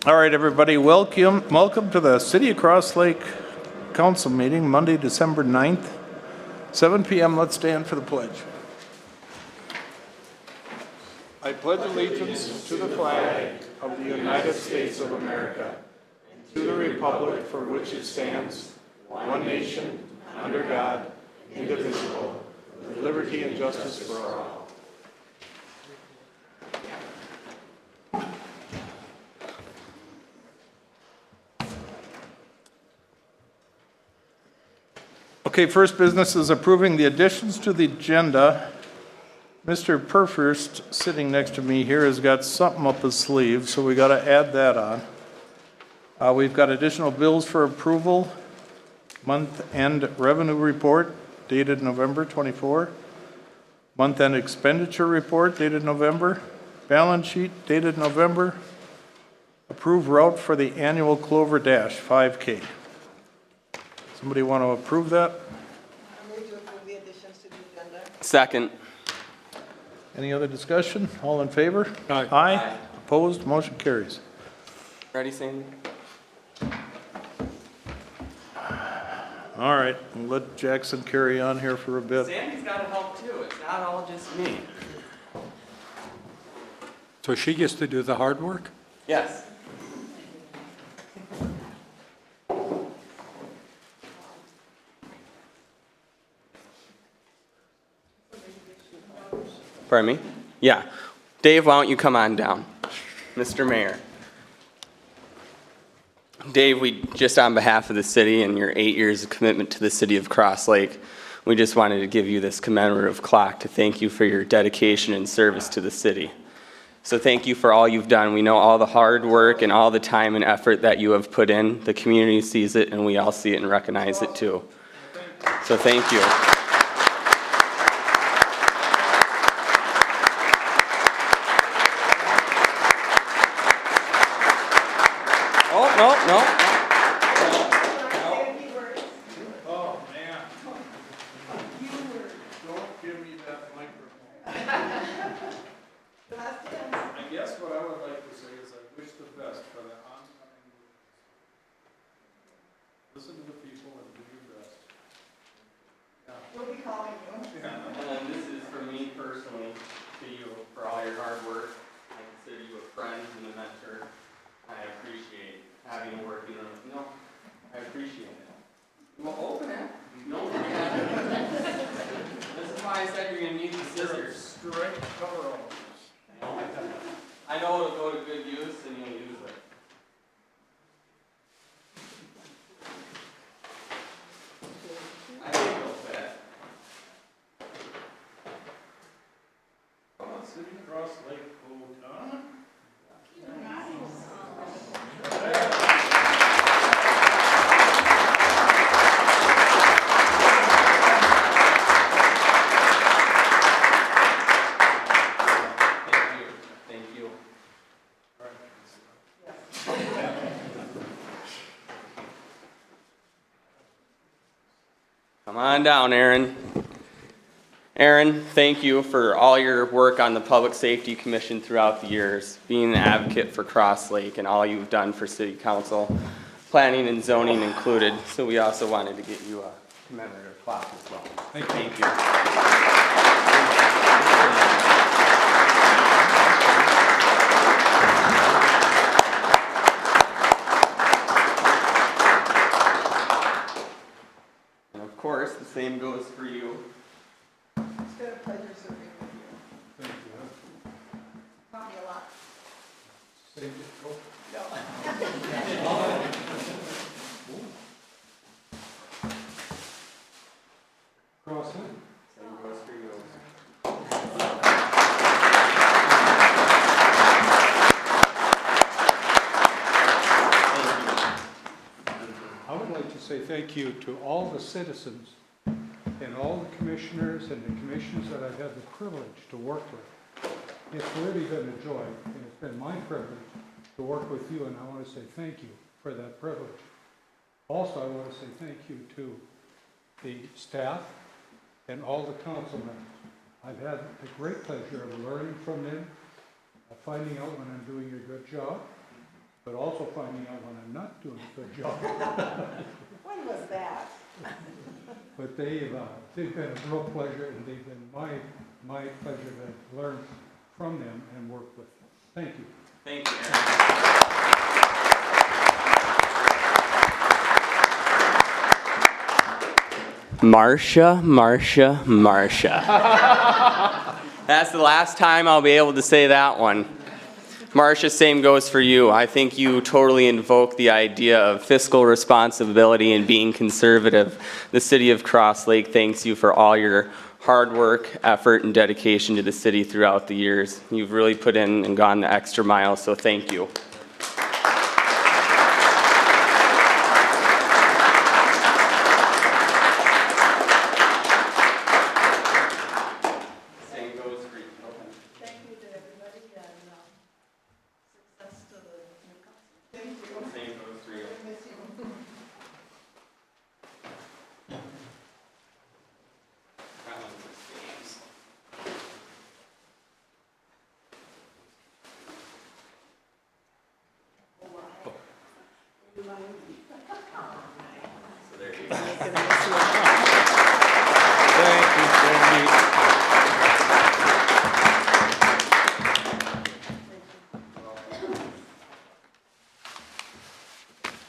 All right, everybody, welcome to the City of Cross Lake Council meeting, Monday, December 9th, 7 p.m. Let's stand for the pledge. I pledge allegiance to the flag of the United States of America, to the republic for which it stands, one nation, under God, indivisible, with liberty and justice for all. Okay, first business is approving the additions to the agenda. Mr. Purfirst, sitting next to me here, has got something up his sleeve, so we got to add that on. We've got additional bills for approval. Month-end revenue report dated November 24. Month-end expenditure report dated November. Balance sheet dated November. Approved route for the annual Clover Dash 5K. Somebody want to approve that? I move to approve the additions to the agenda. Second. Any other discussion? All in favor? Aye. Aye. Opposed? Motion carries. Ready, Sandy? All right, we'll let Jackson carry on here for a bit. Sandy's got to help too. It's not all just me. So she gets to do the hard work? Yes. Pardon me? Yeah. Dave, why don't you come on down? Mr. Mayor. Dave, we just on behalf of the city and your 8 years of commitment to the city of Cross Lake, we just wanted to give you this commemorative clock to thank you for your dedication and service to the city. So thank you for all you've done. We know all the hard work and all the time and effort that you have put in. The community sees it and we all see it and recognize it too. So thank you. No. Oh, man. Don't give me that microphone. I guess what I would like to say is I wish the best for the oncoming. Listen to the people and do your best. We'll be calling you. And then this is for me personally, to you, for all your hard work. I consider you a friend and a mentor. I appreciate having you working on it. No, I appreciate it. Well, open it. No, this is why I said you're going to need the scissors. Straight cover all. I know it'll go to good use and you'll use it. I think it'll fit. Come on, City Cross Lake Code, huh? Thank you. Come on down, Aaron. Aaron, thank you for all your work on the Public Safety Commission throughout the years, being an advocate for Cross Lake and all you've done for City Council, planning and zoning included. So we also wanted to get you a commemorative plaque as well. Thank you. And of course, the same goes for you. It's been a pleasure serving with you. Thank you. Taught me a lot. Save it, go. Cross it. Same goes for you. I would like to say thank you to all the citizens and all the commissioners and the commissions that I've had the privilege to work with. It's really been a joy, and it's been my privilege to work with you, and I want to say thank you for that privilege. Also, I want to say thank you to the staff and all the council members. I've had the great pleasure of learning from them, finding out when I'm doing a good job, but also finding out when I'm not doing a good job. When was that? But they've been a real pleasure, and they've been my pleasure to learn from them and work with them. Thank you. Thank you. Marcia. That's the last time I'll be able to say that one. Marcia, same goes for you. I think you totally invoke the idea of fiscal responsibility and being conservative. The city of Cross Lake thanks you for all your hard work, effort, and dedication to the city throughout the years. You've really put in and gone the extra mile, so thank you. Same goes for you. Thank you to everybody and success to the new council. Thank you. Same goes for you. I miss you. That one's the same. So there you go. Thank you, Cindy.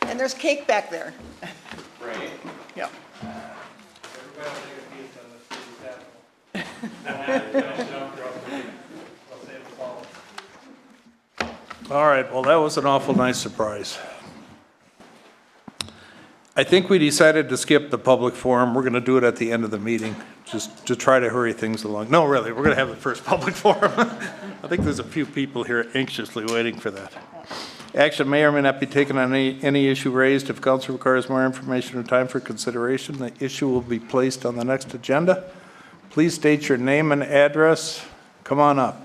And there's cake back there. Right. Yeah. All right, well, that was an awful nice surprise. I think we decided to skip the public forum. We're gonna do it at the end of the meeting, just to try to hurry things along. No, really, we're gonna have the first public forum. I think there's a few people here anxiously waiting for that. Action may or may not be taken on any issue raised. If council requires more information or time for consideration, the issue will be placed on the next agenda. Please state your name and address. Come on up.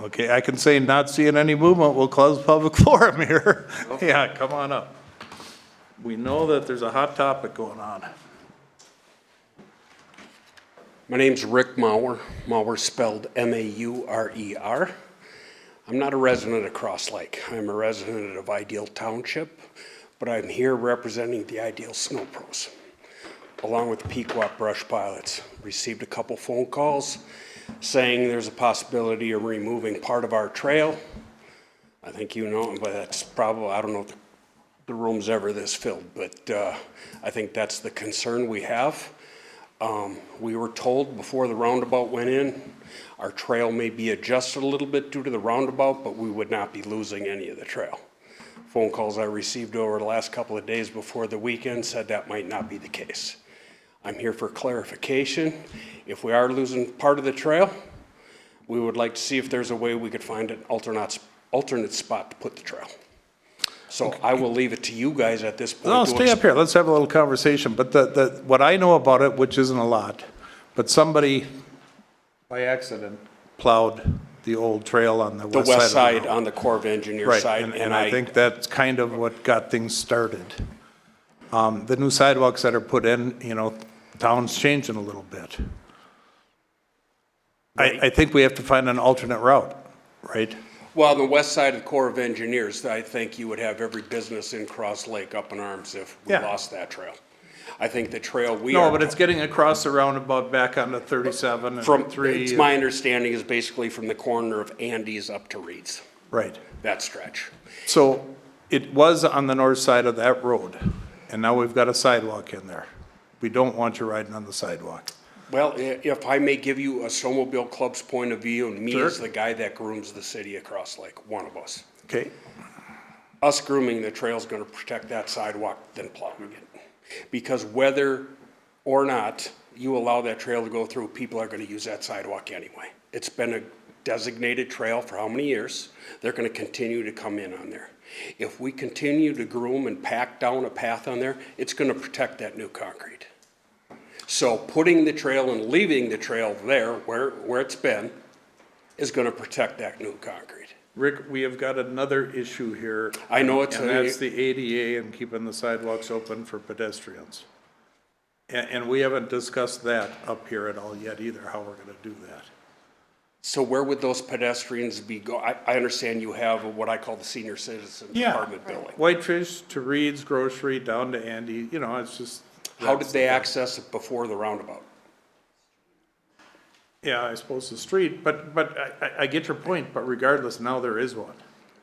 Okay, I can say not seeing any movement, we'll close public forum here. Yeah, come on up. We know that there's a hot topic going on. My name's Rick Maurer. Maurer spelled M-A-U-R-E-R. I'm not a resident of Cross Lake. I'm a resident of Ideal Township, but I'm here representing the Ideal Snow Pros, along with the Pequot Brush Pilots. Received a couple phone calls saying there's a possibility of removing part of our trail. I think you know, but that's probably, I don't know if the room's ever this filled, but I think that's the concern we have. We were told before the roundabout went in, our trail may be adjusted a little bit due to the roundabout, but we would not be losing any of the trail. Phone calls I received over the last couple of days before the weekend said that might not be the case. I'm here for clarification. If we are losing part of the trail, we would like to see if there's a way we could find an alternate spot to put the trail. So I will leave it to you guys at this point. No, stay up here, let's have a little conversation, but what I know about it, which isn't a lot, but somebody by accident plowed the old trail on the The west side of the west side road. on the Corps of Engineers Right, side. and I think that's kind of what got things started. The new sidewalks that are put in, you know, town's changing a little bit. I think we have to find an alternate route, right? Well, on the west side of the Corps of Engineers, I think you would have every business in Cross Lake up in arms if we Yeah. lost that trail. I think the trail we No, are. but it's getting across the roundabout back onto 37 From, and 3. it's my understanding is basically from the corner of Andy's up to Reed's, Right. that stretch. So it was on the north side of that road, and now we've got a sidewalk in there. We don't want you riding on the sidewalk. Well, if I may give you a snowmobile club's point of view, and me Sure. as the guy that grooms the city of Cross Lake, one of us. Okay? Us grooming the trail is gonna protect that sidewalk than plowing it. Because whether or not you allow that trail to go through, people are gonna use that sidewalk anyway. It's been a designated trail for how many years? They're gonna continue to come in on there. If we continue to groom and pack down a path on there, it's gonna protect that new concrete. So putting the trail and leaving the trail there where it's been is gonna protect that new concrete. Rick, we have got another issue here. I know it's And a- that's the ADA and keeping the sidewalks open for pedestrians. And we haven't discussed that up here at all yet either, how we're gonna do that. So where would those pedestrians be I understand you have what I call the senior citizen Yeah. apartment building. Whitefish to Reed's Grocery down to Andy, you know, it's just. How did they access it before the roundabout? Yeah, I suppose the street, but I get your point, but regardless, now there is one.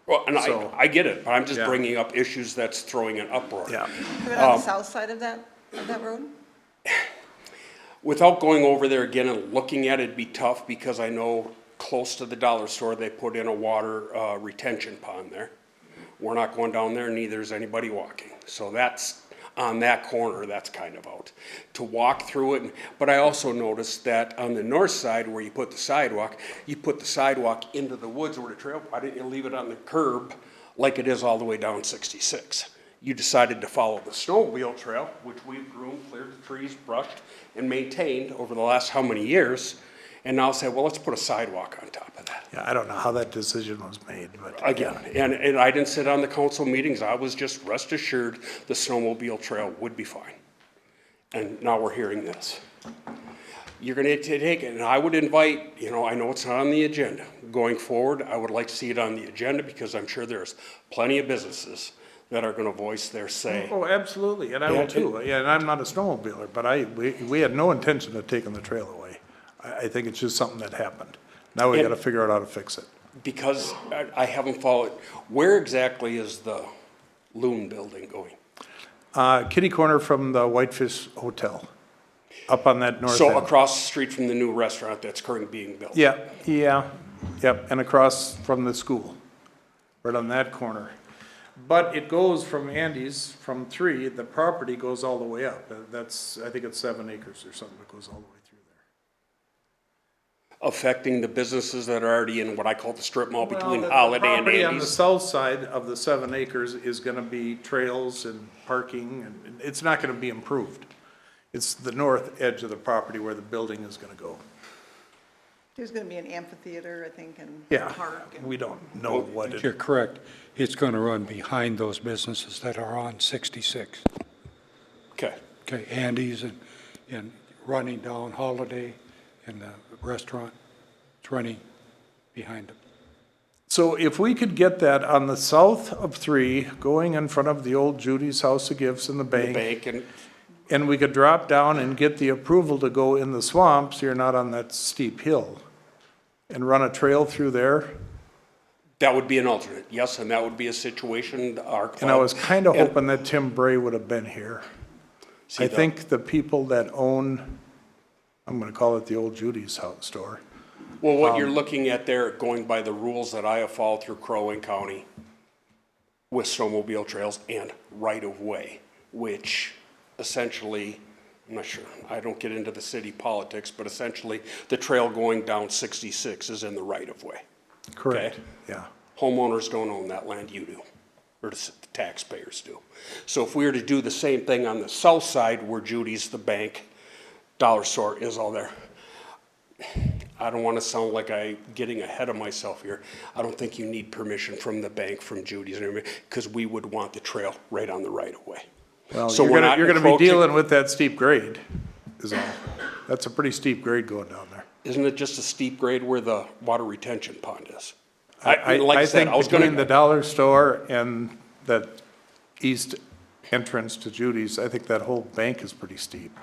Well, and So- I get it, but I'm just Yeah. bringing up issues that's throwing an uproar. Yeah. Even on the south side of that road? Without going over there again and looking at it, it'd be tough because I know close to the dollar store, they put in a water retention pond there. We're not going down there, neither is anybody walking. So that's, on that corner, that's kind of out. To walk through it, but I also noticed that on the north side where you put the sidewalk into the woods where the trail, why didn't you leave it on the curb like it is all the way down 66? You decided to follow the snowmobile trail, which we've groomed, cleared the trees, brushed, and maintained over the last how many years, and now say, well, let's put a sidewalk on top of that. Yeah, I don't know how that decision was made, but. Again, and I didn't sit on the council meetings, I was just rest assured the snowmobile trail would be fine. And now we're hearing this. You're gonna take it, and I would invite, you know, I know it's not on the agenda. Going forward, I would like to see it on the agenda because I'm sure there's plenty of businesses that are gonna voice their say. Oh, absolutely, and I will Yeah, too. Yeah, and I'm not a snowmobiler, but we had no intention of taking the trail away. I think it's just something that happened. Now we And- gotta figure out how to fix it. Because I haven't followed, where exactly is the Loon building going? Kitty corner from the Whitefish Hotel, up on that north So end. across the street from the new restaurant that's currently being built? Yep, and across from the school, right on that corner. But it goes from Andy's, from 3, the property goes all the way up. That's, I think it's 7 acres or something that goes all the way through there. Affecting the businesses that are already in what I call the strip mall between Well, the Holiday and property on the Andy's? south side of the 7 acres is gonna be trails and parking, and it's not gonna be improved. It's the north edge of the property where the building is gonna go. There's gonna be an amphitheater, I think, and Yeah, park. and- we don't know what You're it, correct. It's going to run behind those businesses that are on 66. Okay, Okay, Andy's and running down Holiday and the restaurant. It's running behind them. so if we could get that on the south of 3, going in front of the old Judy's House of Gifts and the the bank, bank and, and we could drop down and get the approval to go in the swamps, so you're not on that steep hill, and run a trail through there. that would be an alternate, yes, and that would be a situation our club. And I was kind of and- hoping that Tim Bray would have been here. See, I think the people that own, I'm gonna call it the old Judy's house store. Well, what you're looking at there, going by the rules that I have followed through Crow Wing County with snowmobile trails and right-of-way, which essentially, I'm not sure, I don't get into the city politics, but essentially, the trail going down 66 is in the right-of-way. Correct, Okay. yeah. Homeowners don't own that land, you do, or the taxpayers do. So if we were to do the same thing on the south side where Judy's, the bank, dollar store is all there, I don't want to sound like I'm getting ahead of myself here. I don't think you need permission from the bank, from Judy's, because we would want the trail right on the right of way. Well, So you're we're gonna, not you're gonna be encroaching- dealing with that steep grade, is all. That's a pretty steep grade going down there. Isn't it just a steep grade where the water retention pond is? I like I said, think I was between the gonna, dollar store and that east entrance to Judy's, I think that whole bank is pretty steep.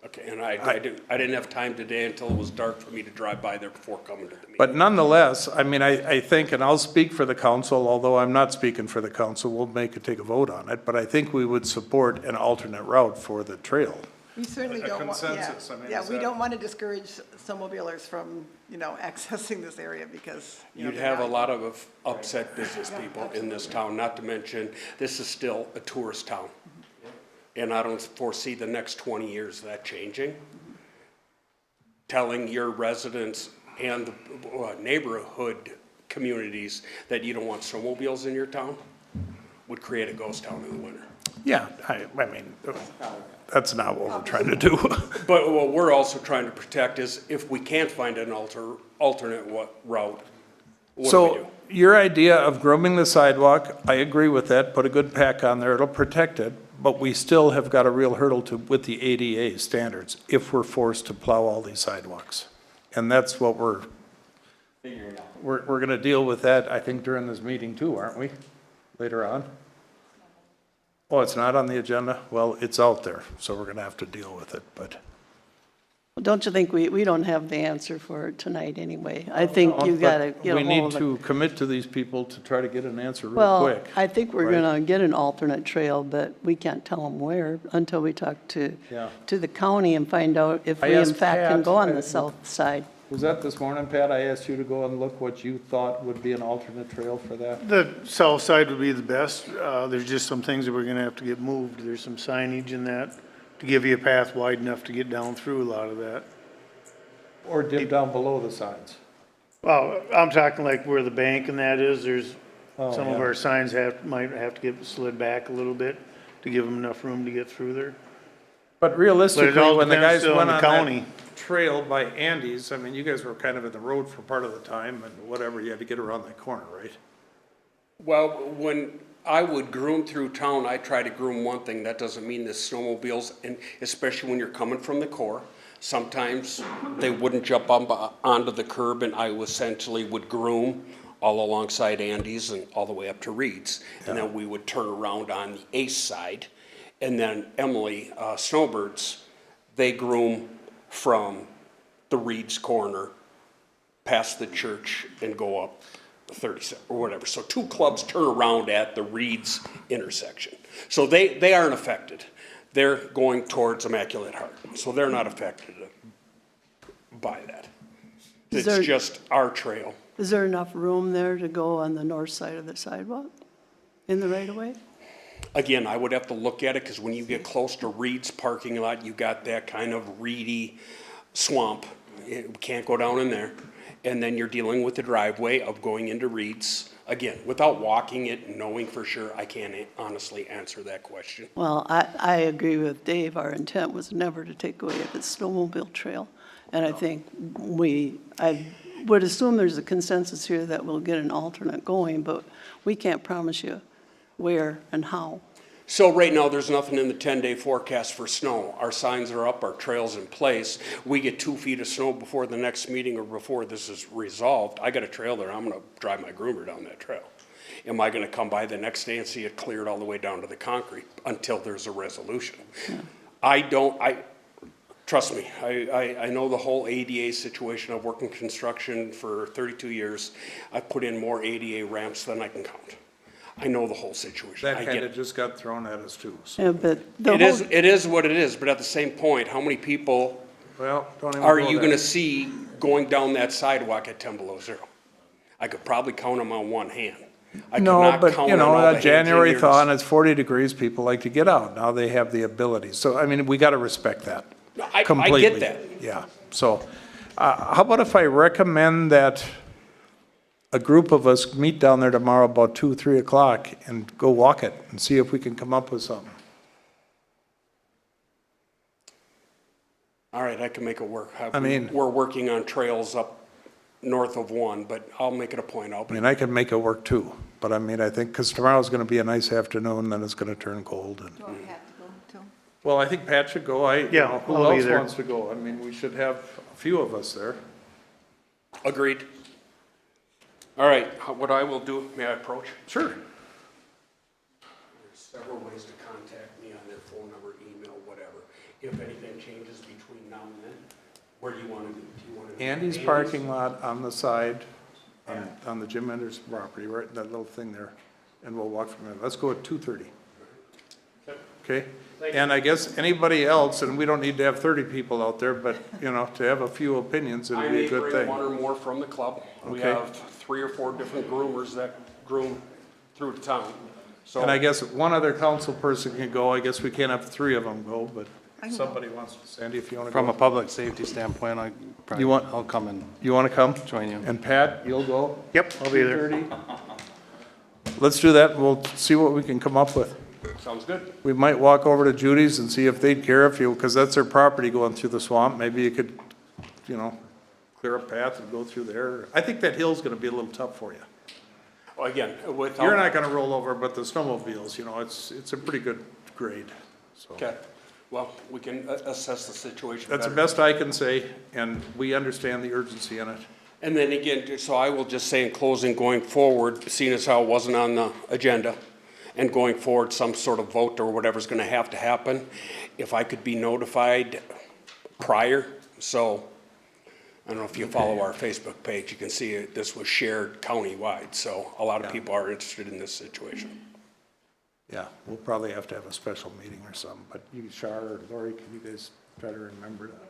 okay, and I didn't have time today until it was dark for me to drive by there before coming to the meeting. But nonetheless, I mean, I think, and I'll speak for the council, although I'm not speaking for the council, we'll take a vote on it, but I think we would support an alternate route for the trail. We certainly A don't want, yeah. consensus, I mean, Yeah, is we that- don't want to discourage snowmobilers from, accessing this area because, You'd they're have a not- lot of upset business people in this town, not to mention, this is still a tourist town. And I don't foresee the next 20 years that changing. Telling your residents and the neighborhood communities that you don't want snowmobiles in your town would create a ghost town in the winter. Yeah, I mean, that's not what we're trying to do. But what we're also trying to protect is if we can't find an alternate route, what do we do? So your idea of grooming the sidewalk, I agree with that, put a good pack on there, it'll protect it, but we still have got a real hurdle with the ADA standards if we're forced to plow all these sidewalks. And that's what we're we're gonna deal with that, I think, during this meeting too, aren't we? Later on? Oh, it's not on the agenda? Well, it's out there, so we're gonna have to deal with it, but. Well, don't you think we don't have the answer for it tonight anyway? I think you gotta But get a we need hold of it. to commit to these people to try to get an answer real Well, quick. I think we're right? gonna get an alternate trail, but we can't tell them where until we talk to Yeah. the county and find out if I we in asked fact can Pat, go on the south side. Was that this morning, Pat? I asked you to go and look what you thought would be an alternate trail for that? The south side would be the best. There's just some things that we're gonna have to get moved. There's some signage in that to give you a path wide enough to get down through a lot of that. Or dip down below the signs? Well, I'm talking like where the bank and that is, there's, Oh, some of yeah. our signs might have to get slid back a little bit to give them enough room to get through there. But realistically, all when the depends guys still went on on the that county. trail by Andy's, I mean, you guys were kind of in the road for part of the time and whatever, you had to get around that corner, right? Well, when I would groom through town, I try to groom one thing. That doesn't mean the snowmobiles, and especially when you're coming from the core, sometimes they wouldn't jump up onto the curb, and I essentially would groom all alongside Andy's and all the way up to Reed's. And then we would turn around on the Ace side. And then Emily, Snowbirds, they groom from the Reed's corner past the church and go up 37 or whatever. So two clubs turn around at the Reed's intersection. So they aren't affected. They're going towards Immaculate Heart. So they're not affected by that. Is It's there- just our trail. Is there enough room there to go on the north side of the sidewalk in the right of way? Again, I would have to look at it, because when you get close to Reed's parking lot, you got that kind of reedy swamp. You can't go down in there. And then you're dealing with the driveway of going into Reed's. Again, without walking it and knowing for sure, I can't honestly answer that question. Well, I agree with Dave. Our intent was never to take away the snowmobile trail. And I think I would assume there's a consensus here that we'll get an alternate going, but we can't promise you where and how. So right now, there's nothing in the 10-day forecast for snow. Our signs are up, our trail's in place. We get 2 feet of snow before the next meeting or before this is resolved. I got a trail there, I'm gonna drive my groomer down that trail. Am I gonna come by the next day and see it cleared all the way down to the concrete until there's a resolution? Trust me, I know the whole ADA situation. I've worked in construction for 32 years. I've put in more ADA ramps than I can count. I know the whole situation. That I kind get of just got thrown at us too. So. Yeah, but the It whole, is what it is, but at the same point, how many people Well, don't even are go you there. gonna see going down that sidewalk at 10 below zero? I could probably count them on one hand. I could No, not but count you on know, all the that hands January in thaw yours. and it's 40 degrees, people like to get out. Now they have the ability. So, I mean, we got to respect that. I Completely. get that. Yeah. So, how about if I recommend that a group of us meet down there tomorrow about 2, 3 o'clock and go walk it and see if we can come up with something? All right, I can make it work. I mean- We're working on trails up north of 1, but I'll make it a point. I mean, I can make it work too. But I mean, I think, because tomorrow's going to be a nice afternoon, then it's going to turn cold. And Do I have to go too? well, I think Pat should go. Yeah, Who I'll be else there. wants to go? I mean, we should have a few of us there. Agreed. All right, what I will do, may I approach? Sure. There's several ways to contact me on their phone number, email, whatever. If anything changes between now and then, where do you want to do? Do you want to do Andy's parking lot on the side, on the Jim Enders property, right, that little thing there, and we'll walk from there. Let's go at 2:30. Okay? And I guess anybody else, and we don't need to have 30 people out there, but, you know, to have a few opinions, I it'd be may a good bring thing. one or more from the club. We Okay. have 3 or 4 different groomers that groom through the town. So And I guess one other council person can go. I guess we can't have 3 of them go, but somebody wants to. Sandy, if you want to go. From a public safety standpoint, You want- I'll come and You want to come? join you. And Pat, you'll go? Yep, I'll be there. 2:30? Let's do that, and we'll see what we can come up with. sounds good. We might walk over to Judy's and see if they'd care if you, because that's their property going through the swamp. Maybe you could, you know, clear a path and go through there. I think that hill's gonna be a little tough for you. Well, again, without. You're not gonna roll over, but the snowmobiles, you know, it's a pretty good grade, so. Okay, well, we can assess the situation That's the better. best I can say, and we understand the urgency in it. And then again, so I will just say in closing, going forward, seeing as how it wasn't on the agenda, and going forward, some sort of vote or whatever's gonna have to happen, if I could be notified prior, so, I don't know if you follow our Facebook page, you can see it, this was shared countywide, so a lot of people are interested in this situation. Yeah, we'll probably have to have a special meeting or something, but you, Shar or Lori, can you guys try to remember that?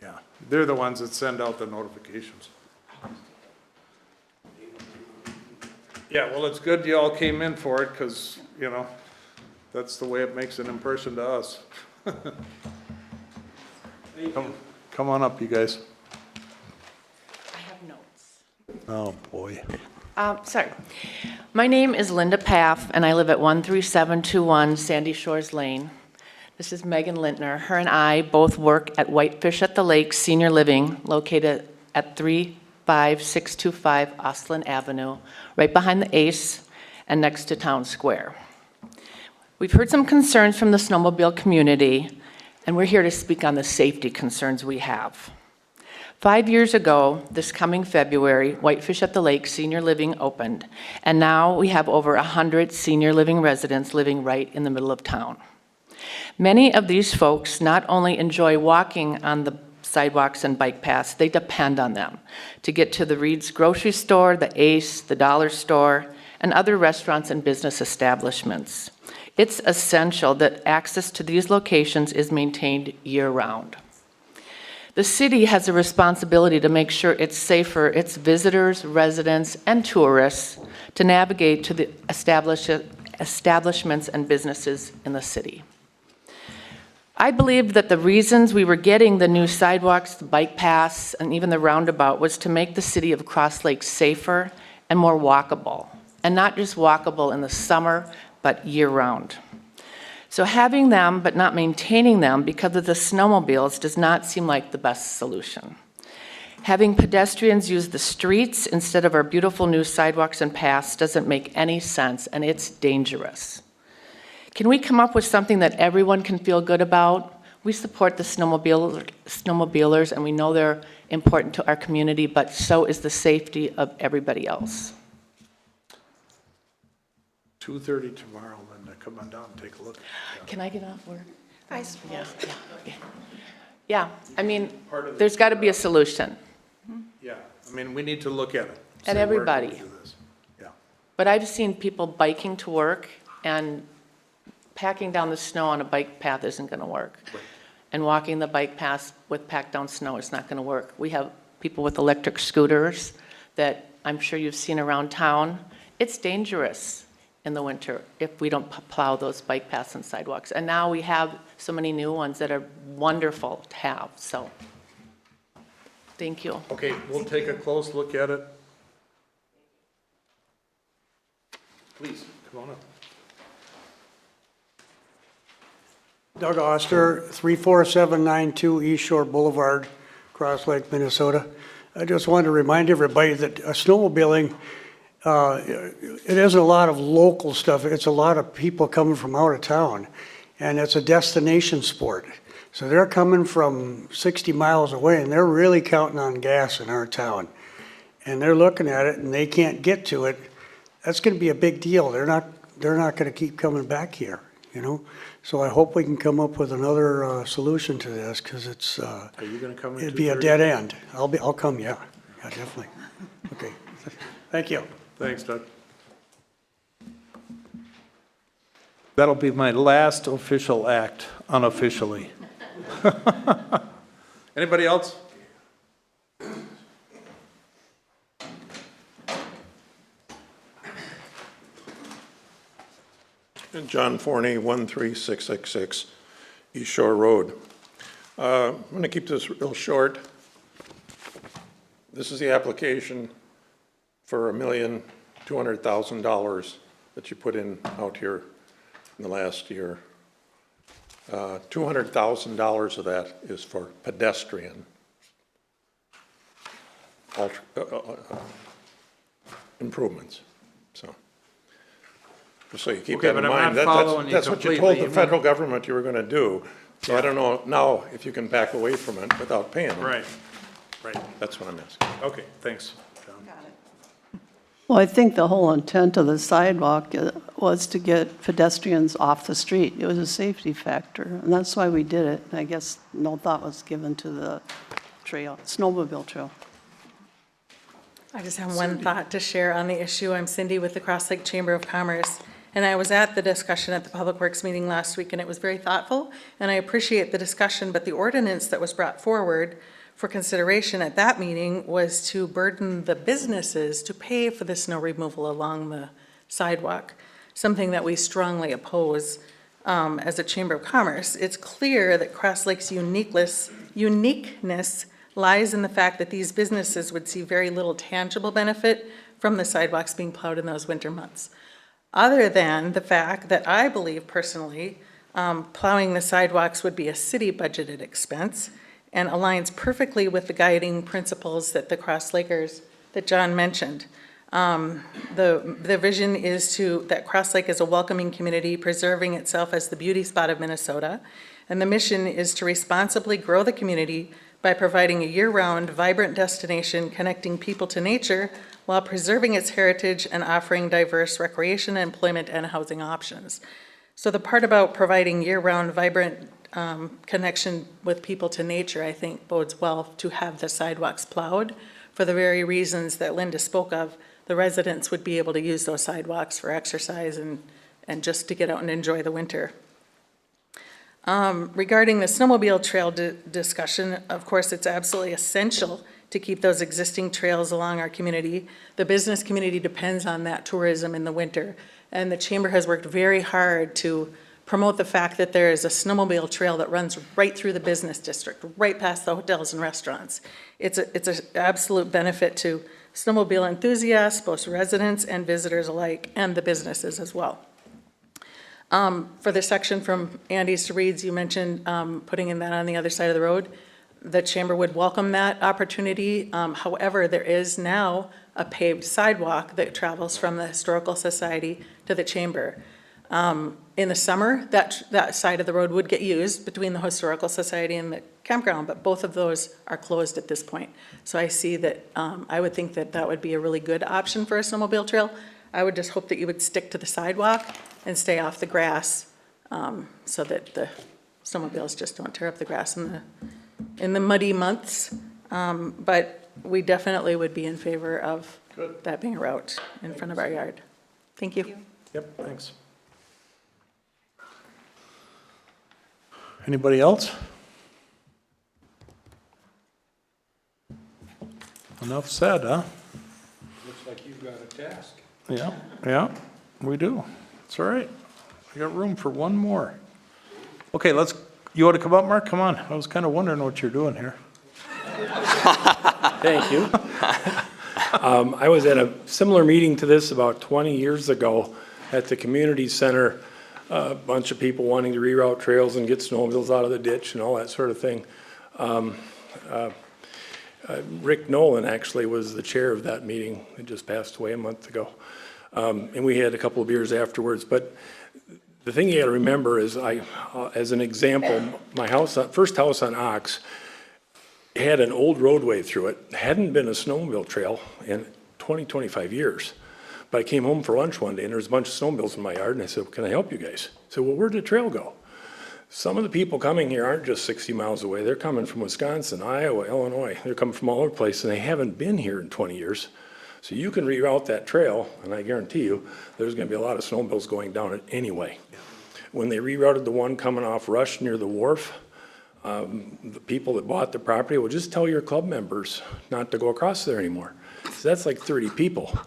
Yeah, they're the ones that send out the notifications. Yeah, well, it's good you all came in for it, because, you know, that's the way it makes an impression to us. Come on up, you guys. I have notes. Oh, boy. Sorry. My name is Linda Paff, and I live at 13721 Sandy Shores Lane. This is Megan Lintner. Her and I both work at Whitefish at the Lake Senior Living, located at 35625 Ostlin Avenue, right behind the Ace and next to Town Square. We've heard some concerns from the snowmobile community, and we're here to speak on the safety concerns we have. 5 years ago, this coming February, Whitefish at the Lake Senior Living opened, and now we have over 100 senior living residents living right in the middle of town. Many of these folks not only enjoy walking on the sidewalks and bike paths, they depend on them to get to the Reed's grocery store, the Ace, the Dollar Store, and other restaurants and business establishments. It's essential that access to these locations is maintained year-round. The city has a responsibility to make sure it's safe for its visitors, residents, and tourists to navigate to the establishments and businesses in the city. I believed that the reasons we were getting the new sidewalks, the bike paths, and even the roundabout was to make the city of Cross Lake safer and more walkable, and not just walkable in the summer, but year-round. So having them but not maintaining them because of the snowmobiles does not seem like the best solution. Having pedestrians use the streets instead of our beautiful new sidewalks and paths doesn't make any sense, and it's dangerous. Can we come up with something that everyone can feel good about? We support the snowmobilers, and we know they're important to our community, but so is the safety of everybody else. 2:30 tomorrow, Linda, come on down and take a look. Can I get off work? I suppose. Yeah, I mean, there's got to be a solution. Yeah, I mean, we need to look at it. At Say, where can we everybody. do this? Yeah. But I've seen people biking to work, and packing down the snow on a bike path isn't going to work. And walking the bike path with packed down snow is not going to work. We have people with electric scooters that I'm sure you've seen around town. It's dangerous in the winter if we don't plow those bike paths and sidewalks. And now we have so many new ones that are wonderful to have, so. Thank you. Okay, we'll take a close look at it. Please, come on up. Doug Oster, 34792 East Shore Boulevard, Cross Lake, Minnesota. I just wanted to remind everybody that snowmobiling, it isn't a lot of local stuff. It's a lot of people coming from out of town, and it's a destination sport. So they're coming from 60 miles away, and they're really counting on gas in our town. And they're looking at it, and they can't get to it. That's going to be a big deal. They're not going to keep coming back here, you know? So I hope we can come up with another solution to this, because it's, Are you gonna come in it'd be a 2:30? dead end. I'll come, yeah, definitely. Okay, thank you. Thanks, Doug. That'll be my last official act, unofficially. Anybody else? John Forney, 13666 East Shore Road. I'm going to keep this real short. This is the application for $1,200,000 that you put in out here in the last year. $200,000 of that is for pedestrian improvements, so. Just so you keep Okay, that in but I'm mind. not following you That's what you completely. told the federal government you were gonna do. So I don't know now if you can back away from it without paying them. Right. Right, that's what I'm asking. Okay, thanks, John. Well, I think the whole intent of the sidewalk was to get pedestrians off the street. It was a safety factor, and that's why we did it. I guess no thought was given to the trail, snowmobile trail. I just have one thought to share on the issue. I'm Cindy with the Cross Lake Chamber of Commerce, and I was at the discussion at the Public Works meeting last week, and it was very thoughtful, and I appreciate the discussion, but the ordinance that was brought forward for consideration at that meeting was to burden the businesses to pay for the snow removal along the sidewalk, something that we strongly oppose as a Chamber of Commerce. It's clear that Cross Lake's uniqueness lies in the fact that these businesses would see very little tangible benefit from the sidewalks being plowed in those winter months, other than the fact that I believe personally plowing the sidewalks would be a city budgeted expense and aligns perfectly with the guiding principles that the Cross Lakers, that John mentioned. The vision is that Cross Lake is a welcoming community, preserving itself as the beauty spot of Minnesota. And the mission is to responsibly grow the community by providing a year-round, vibrant destination connecting people to nature while preserving its heritage and offering diverse recreation, employment, and housing options. So the part about providing year-round, vibrant connection with people to nature, I think bodes well to have the sidewalks plowed for the very reasons that Linda spoke of. The residents would be able to use those sidewalks for exercise and just to get out and enjoy the winter. Regarding the snowmobile trail discussion, of course, it's absolutely essential to keep those existing trails along our community. The business community depends on that tourism in the winter, and the Chamber has worked very hard to promote the fact that there is a snowmobile trail that runs right through the business district, right past the hotels and restaurants. It's an absolute benefit to snowmobile enthusiasts, both residents and visitors alike, and the businesses as well. For the section from Andes to Reeds, you mentioned putting in that on the other side of the road. The Chamber would welcome that opportunity. However, there is now a paved sidewalk that travels from the Historical Society to the Chamber. In the summer, that side of the road would get used between the Historical Society and the campground, but both of those are closed at this point. So I see that, I would think that that would be a really good option for a snowmobile trail. I would just hope that you would stick to the sidewalk and stay off the grass, so that the snowmobiles just don't tear up the grass in the muddy months. But we definitely would be in favor of that being a route in front of our yard. Thank you. Yep, thanks. Anybody else? Enough said, huh? Looks like you've got a task. Yeah, we do. It's all right. I got room for one more. Okay, you want to come up, Mark? Come on. I was kind of wondering what you're doing here. Thank you. I was at a similar meeting to this about 20 years ago at the community center. A bunch of people wanting to reroute trails and get snowmobiles out of the ditch and all that sort of thing. Rick Nolan actually was the chair of that meeting. He just passed away a month ago. And we had a couple of beers afterwards. But the thing you got to remember is, as an example, my first house on Ox had an old roadway through it. Hadn't been a snowmobile trail in 25 years. But I came home for lunch one day and there was a bunch of snowmobiles in my yard and I said, can I help you guys? I said, well, where'd the trail go? Some of the people coming here aren't just 60 miles away. They're coming from Wisconsin, Iowa, Illinois. They're coming from all over the place and they haven't been here in 20 years. So you can reroute that trail and I guarantee you there's going to be a lot of snowmobiles going down it anyway. When they rerouted the one coming off Rush near the wharf, the people that bought the property will just tell your club members not to go across there anymore. So that's like 30 people.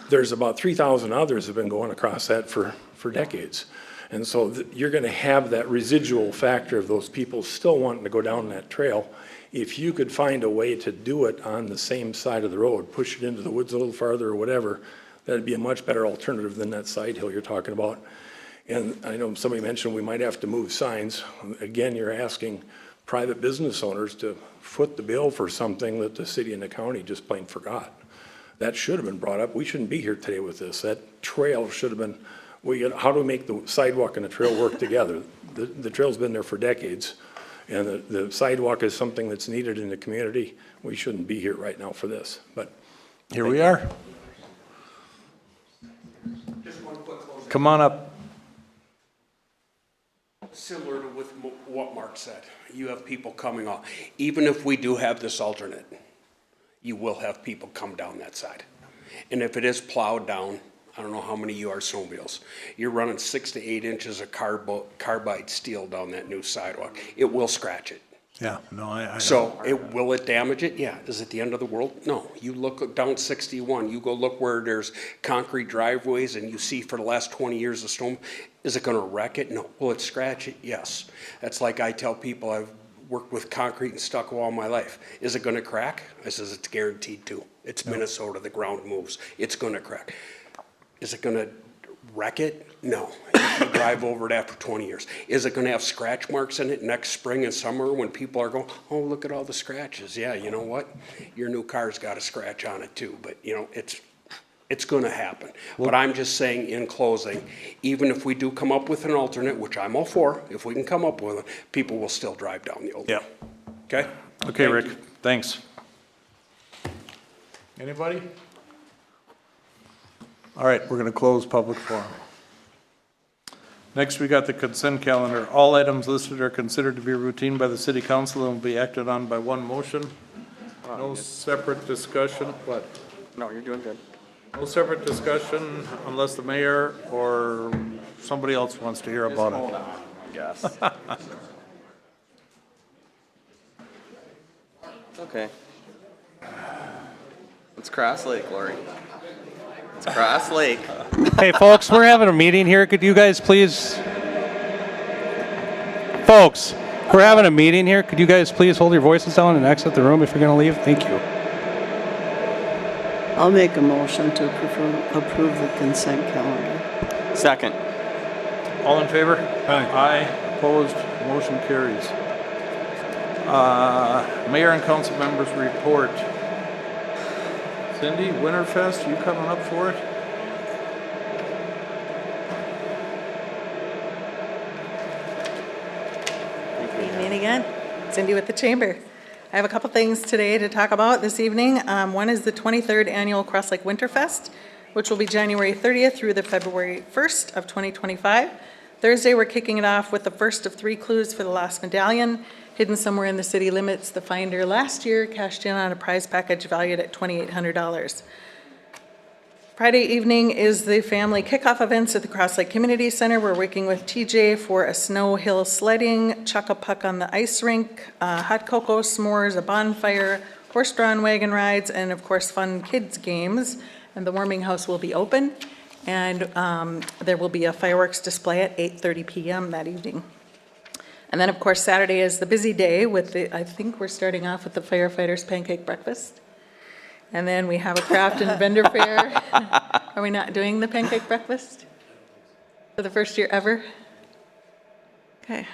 There's about 3,000 others who have been going across that for decades. And so you're going to have that residual factor of those people still wanting to go down that trail. If you could find a way to do it on the same side of the road, push it into the woods a little farther or whatever, that'd be a much better alternative than that side hill you're talking about. And I know somebody mentioned we might have to move signs. Again, you're asking private business owners to foot the bill for something that the city and the county just plain forgot. That should have been brought up. We shouldn't be here today with this. That trail should have been, how do we make the sidewalk and the trail work together? The trail's been there for decades. And the sidewalk is something that's needed in the community. We shouldn't be here right now for this, but Here we are. Come on up. Similar to with what Mark said, you have people coming off. Even if we do have this alternate, you will have people come down that side. And if it is plowed down, I don't know how many you are snowmobiles, you're running 6 to 8 inches of carbide steel down that new sidewalk. It will scratch it. Yeah, no, I. So will it damage it? Yeah. Is it the end of the world? No. You look down 61, you go look where there's concrete driveways and you see for the last 20 years of snow, is it gonna wreck it? No. Will it scratch it? Yes. That's like I tell people I've worked with concrete and stucco all my life. Is it gonna crack? I says it's guaranteed to. It's Minnesota, the ground moves. It's gonna crack. Is it gonna wreck it? No. You drive over it after 20 years. Is it gonna have scratch marks in it next spring and summer when people are going, oh, look at all the scratches. Yeah, you know what? Your new car's got a scratch on it too, but you know, it's gonna happen. But I'm just saying in closing, even if we do come up with an alternate, which I'm all for, if we can come up with it, people will still drive down the old one. Yeah. Okay? Okay, Thank Rick, you. thanks. Anybody? All right, we're gonna close public forum. Next, we got the consent calendar. All items listed are considered to be routine by the city council and will be acted on by one motion. No separate discussion, what? No, you're doing good. No separate discussion unless the mayor or somebody else wants to hear about it. Yes. Okay. It's Cross Lake, Lori. It's Cross Lake. Hey, folks, we're having a meeting here. Could you guys please... Folks, we're having a meeting here. Could you guys please hold your voices down and exit the room if you're going to leave? Thank you. I'll make a motion to approve the consent calendar. Second. All in favor? Aye. Opposed? Motion carries. Mayor and council members report. Cindy, Winterfest, you coming up for it? Evening again. Cindy with the Chamber. I have a couple things today to talk about this evening. One is the 23rd Annual Cross Lake Winterfest, which will be January 30th through the February 1st of 2025. Thursday, we're kicking it off with the first of 3 clues for the Lost Medallion, hidden somewhere in the city limits. The finder last year cashed in on a prize package valued at $2,800. Friday evening is the family kickoff events at the Cross Lake Community Center. We're working with TJ for a snow hill sledding, chuck-a-puck on the ice rink, hot cocoa, s'mores, a bonfire, horse-drawn wagon rides, and of course, fun kids games. And the warming house will be open, and there will be a fireworks display at 8:30 p.m. that evening. And then, of course, Saturday is the busy day with I think we're starting off with the firefighters pancake breakfast. And then we have a craft and vendor fair. Are we not doing the pancake breakfast for the first year ever? Okay.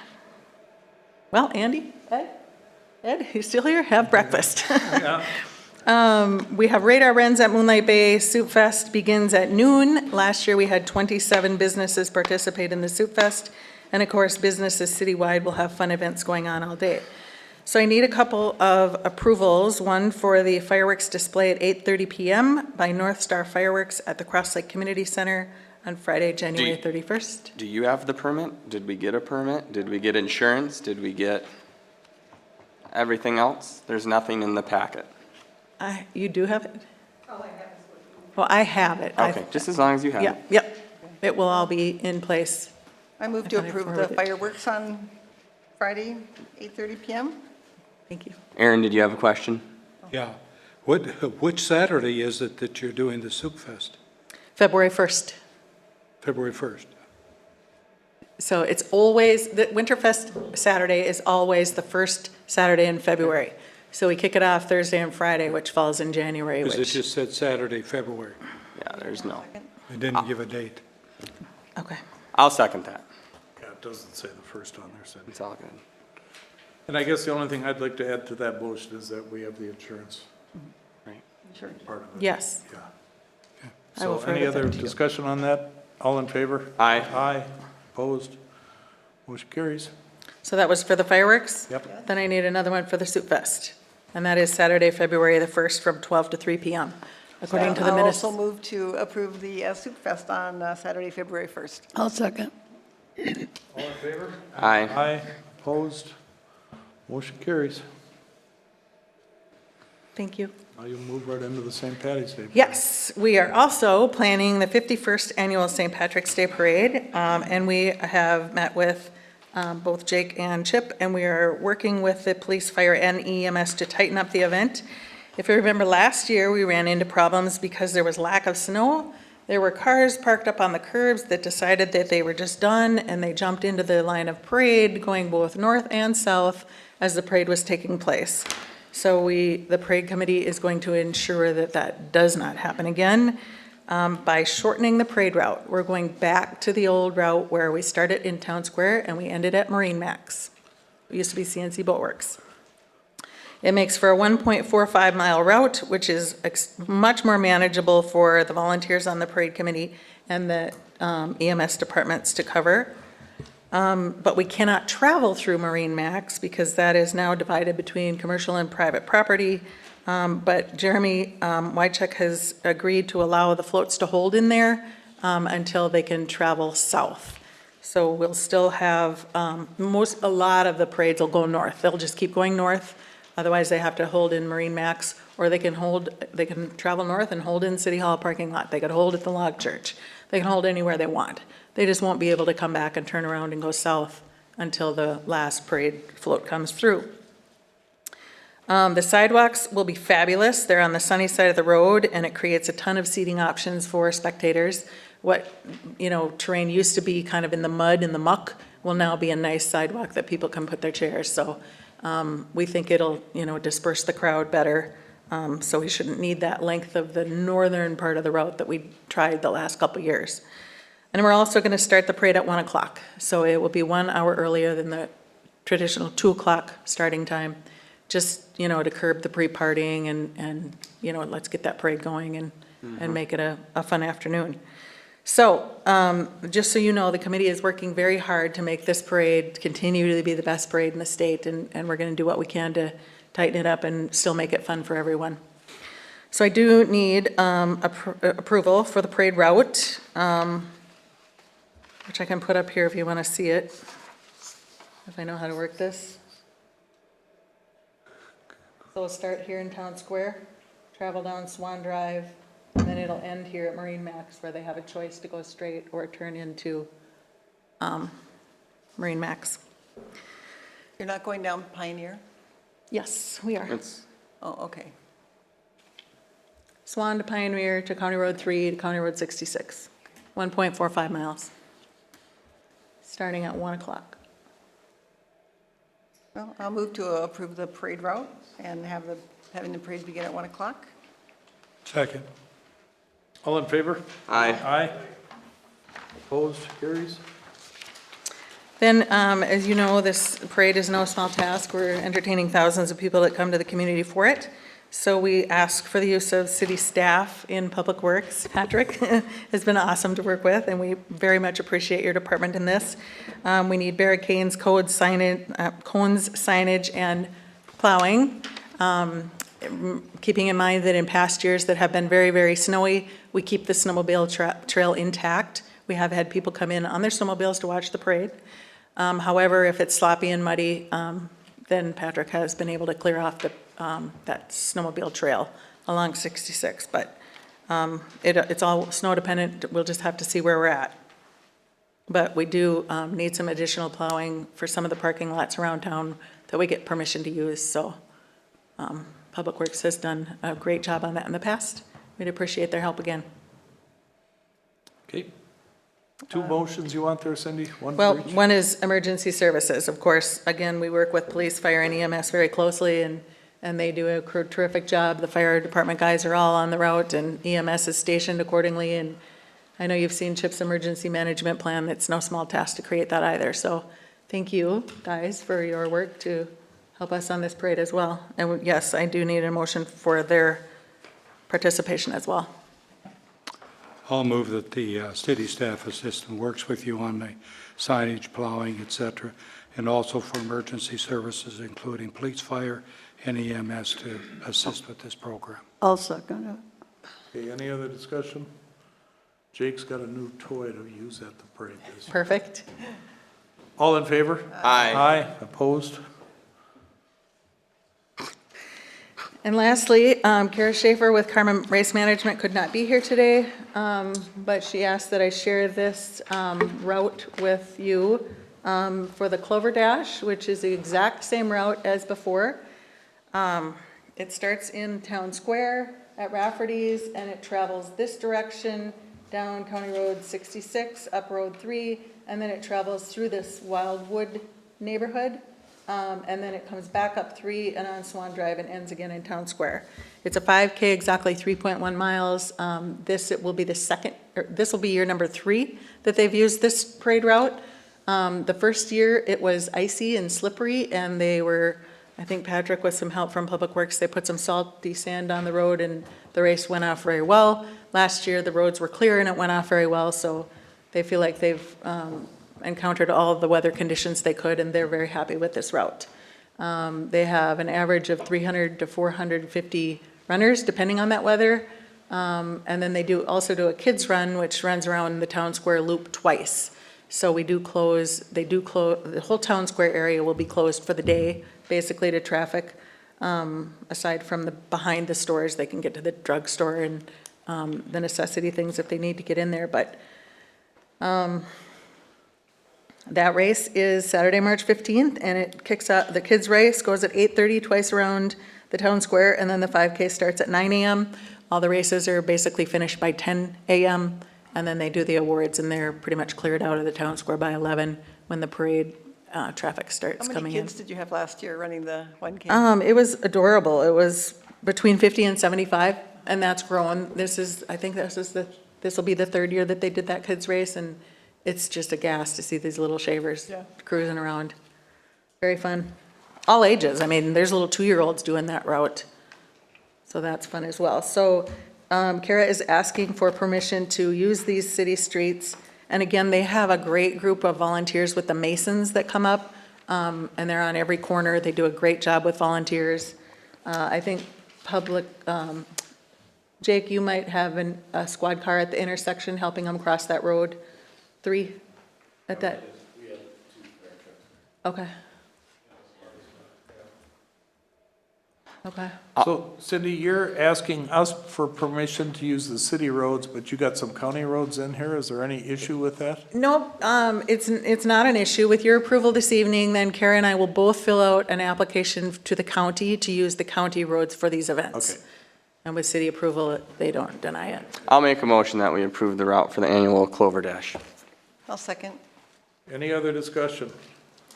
Well, Andy, Ed, you still here? Have breakfast. We have Radar Runs at Moonlight Bay. Soup Fest begins at noon. Last year, we had 27 businesses participate in the Soup Fest. And of course, businesses citywide will have fun events going on all day. So I need a couple of approvals, one for the fireworks display at 8:30 p.m. by North Star Fireworks at the Cross Lake Community Center on Friday, January 31st. Do you have the permit? Did we get a permit? Did we get insurance? Did we get everything else? There's nothing in the packet. You do have it? Well, I have it. Okay, just as long as you have it. Yep. It will all be in place. I move to approve the fireworks on Friday, 8:30 p.m. Thank you. Aaron, did you have a question? Yeah. Which Saturday is it that you're doing the Soup Fest? February 1st. February 1st. So it's always, the Winterfest Saturday is always the first Saturday in February. So we kick it off Thursday and Friday, which falls in January, Because it which, just said Saturday, February. Yeah, there's no. It didn't give a date. okay. I'll second that. Yeah, it doesn't say the first on there, Cindy. It's all good. And I guess the only thing I'd like to add to that motion is that we have the insurance Right. part of it. Yes. Yeah. I will So any forward that other to you. discussion on that? All in favor? Aye. Aye. Opposed? Motion carries. So that was for the fireworks? Yep. Then I need another one for the Soup Fest. And that is Saturday, February the 1st from 12 to 3 p.m. According to the I'll minutes. also move to approve the Soup Fest on Saturday, February 1st. I'll second. All in favor? Aye. Aye, opposed, motion carries. Thank you. Now you move right into the St. Patty's Day. Yes, we are also planning the 51st Annual St. Patrick's Day Parade, and we have met with both Jake and Chip, and we are working with the police, fire, and EMS to tighten up the event. If you remember last year, we ran into problems because there was lack of snow. There were cars parked up on the curbs that decided that they were just done, and they jumped into the line of parade, going both north and south as the parade was taking place. So the parade committee is going to ensure that that does not happen again by shortening the parade route. We're going back to the old route where we started in Town Square and we ended at Marine Max. It used to be CNC Boatworks. It makes for a 1.45 mile route, which is much more manageable for the volunteers on the parade committee and the EMS departments to cover. But we cannot travel through Marine Max because that is now divided between commercial and private property. But Jeremy Wycheck has agreed to allow the floats to hold in there until they can travel south. So we'll still have, a lot of the parades will go north. They'll just keep going north. Otherwise, they have to hold in Marine Max, or they can travel north and hold in City Hall parking lot. They could hold at the Log Church. They can hold anywhere they want. They just won't be able to come back and turn around and go south until the last parade float comes through. The sidewalks will be fabulous. They're on the sunny side of the road, and it creates a ton of seating options for spectators. What, terrain used to be kind of in the mud and the muck will now be a nice sidewalk that people can put their chairs. So we think it'll, disperse the crowd better. So we shouldn't need that length of the northern part of the route that we tried the last couple of years. And we're also going to start the parade at 1 o'clock. So it will be 1 hour earlier than the traditional 2 o'clock starting time, just, to curb the pre-partying and let's get that parade going and make it a fun afternoon. So just so you know, the committee is working very hard to make this parade continue to be the best parade in the state, and we're going to do what we can to tighten it up and still make it fun for everyone. So I do need approval for the parade route, which I can put up here if you want to see it, if I know how to work this. So we'll start here in Town Square, travel down Swan Drive, and then it'll end here at Marine Max, where they have a choice to go straight or turn into Marine Max. You're not going down Pioneer? Yes, we are. Oh, okay. Swan to Pioneer to County Road 3 to County Road 66, 1.45 miles, starting at 1 o'clock. Well, I'll move to approve the parade route and having the parade begin at 1 o'clock. Second. All in favor? Aye. Aye. Opposed, carries. Then, as you know, this parade is no small task. We're entertaining thousands of people that come to the community for it. So we ask for the use of city staff in Public Works. Patrick has been awesome to work with, and we very much appreciate your department in this. We need barricades, cones, signage, and plowing. Keeping in mind that in past years that have been very, very snowy, we keep the snowmobile trail intact. We have had people come in on their snowmobiles to watch the parade. However, if it's sloppy and muddy, then Patrick has been able to clear off that snowmobile trail along 66. But it's all snow dependent. We'll just have to see where we're at. But we do need some additional plowing for some of the parking lots around town that we get permission to use. So Public Works has done a great job on that in the past. We'd appreciate their help again. Okay. Two motions you want there, Cindy? One Well, for each? one is emergency services. Of course, again, we work with police, fire, and EMS very closely, and they do a terrific job. The fire department guys are all on the route, and EMS is stationed accordingly. And I know you've seen CHIP's emergency management plan. It's no small task to create that either. So thank you, guys, for your work to help us on this parade as well. And yes, I do need a motion for their participation as well. I'll move that the city staff assistant works with you on the signage, plowing, et cetera, and also for emergency services, including police, fire, and EMS to assist with this program. I'll second it. Okay, any other discussion? Jake's got a new toy to use at the parade. this year. Perfect. All in favor? Aye. Aye, opposed? And lastly, Kara Schaefer with Carmen Race Management could not be here today, but she asked that I share this route with you for the Clover Dash, which is the exact same route as before. It starts in Town Square at Rafferty's, and it travels this direction down County Road 66, up Road 3, and then it travels through this Wildwood neighborhood. And then it comes back up 3 and on Swan Drive and ends again in Town Square. It's a 5K, exactly 3.1 miles. It will be this will be year number 3 that they've used this parade route. The first year it was icy and slippery, and I think Patrick, with some help from Public Works, they put some salty sand on the road, and the race went off very well. Last year the roads were clear and it went off very well, so they feel like they've encountered all of the weather conditions they could, and they're very happy with this route. They have an average of 300 to 450 runners, depending on that weather. And then they also do a kids run, which runs around the Town Square loop twice. So they do close, the whole Town Square area will be closed for the day, basically to traffic. Aside from behind the stores, they can get to the drugstore and the necessity things if they need to get in there. But that race is Saturday, March 15th, and it kicks out, the kids' race goes at 8:30 twice around the Town Square, and then the 5K starts at 9 a.m. All the races are basically finished by 10 a.m., and then they do the awards, and they're pretty much cleared out of the Town Square by 11 when the parade traffic starts How coming many in. kids did you have last year running the 1K? It was adorable. It was between 50 and 75, and that's grown. I think this will be the 3rd year that they did that kids race, and it's just a gas to see these little shavers cruising around. Very fun. All ages. I mean, there's little 2-year-olds doing that route. So that's fun as well. So Kara is asking for permission to use these city streets. And again, they have a great group of volunteers with the Masons that come up, and they're on every corner. They do a great job with volunteers. I think Jake, you might have a squad car at the intersection helping them cross that road. 3 at that? We have 2 fire trucks. Okay. Okay. So Cindy, you're asking us for permission to use the city roads, but you got some county roads in here. Is there any issue with that? Nope, it's not an issue. With your approval this evening, then Kara and I will both fill out an application to the county to use the county roads for these events. Okay. And with city approval, they don't deny it. I'll make a motion that we approve the route for the annual Clover Dash. I'll second. Any other discussion?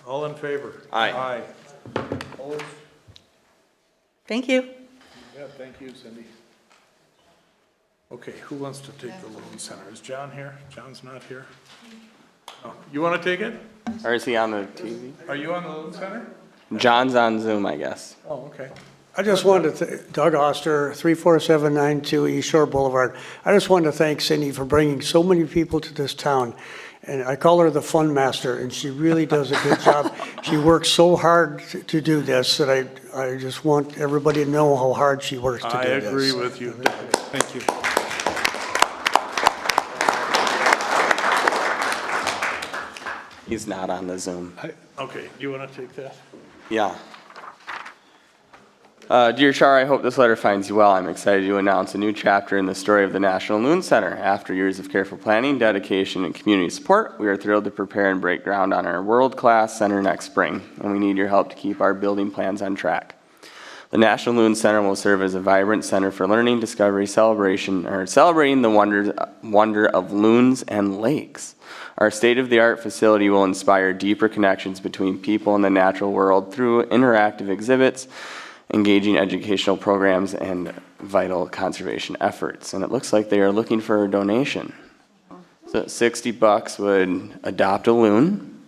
All in favor? Aye. Aye. Opposed? Thank you. Yeah, thank you, Cindy. Okay, who wants to take the loan center? Is John here? John's not here. Oh, you want to take it? Or is he on the TV? Are you on the loan center? John's on Zoom, I guess. Oh, okay. I just wanted to, Doug Oster, 34792 East Shore Boulevard. I just wanted to thank Cindy for bringing so many people to this town. And I call her the fun master, and she really does a good job. She works so hard to do this that I just want everybody to know how hard she works to do I this. agree with you. Thank you. He's not on the Zoom. Okay, do you want to take that? Yeah. Dear Char, I hope this letter finds you well. I'm excited to announce a new chapter in the story of the National Loon Center. After years of careful planning, dedication, and community support, we are thrilled to prepare and break ground on our world-class center next spring, and we need your help to keep our building plans on track. The National Loon Center will serve as a vibrant center for learning, discovery, celebrating the wonder of loons and lakes. Our state-of-the-art facility will inspire deeper connections between people and the natural world through interactive exhibits, engaging educational programs, and vital conservation efforts. And it looks like they are looking for a donation. So $60 would adopt a loon.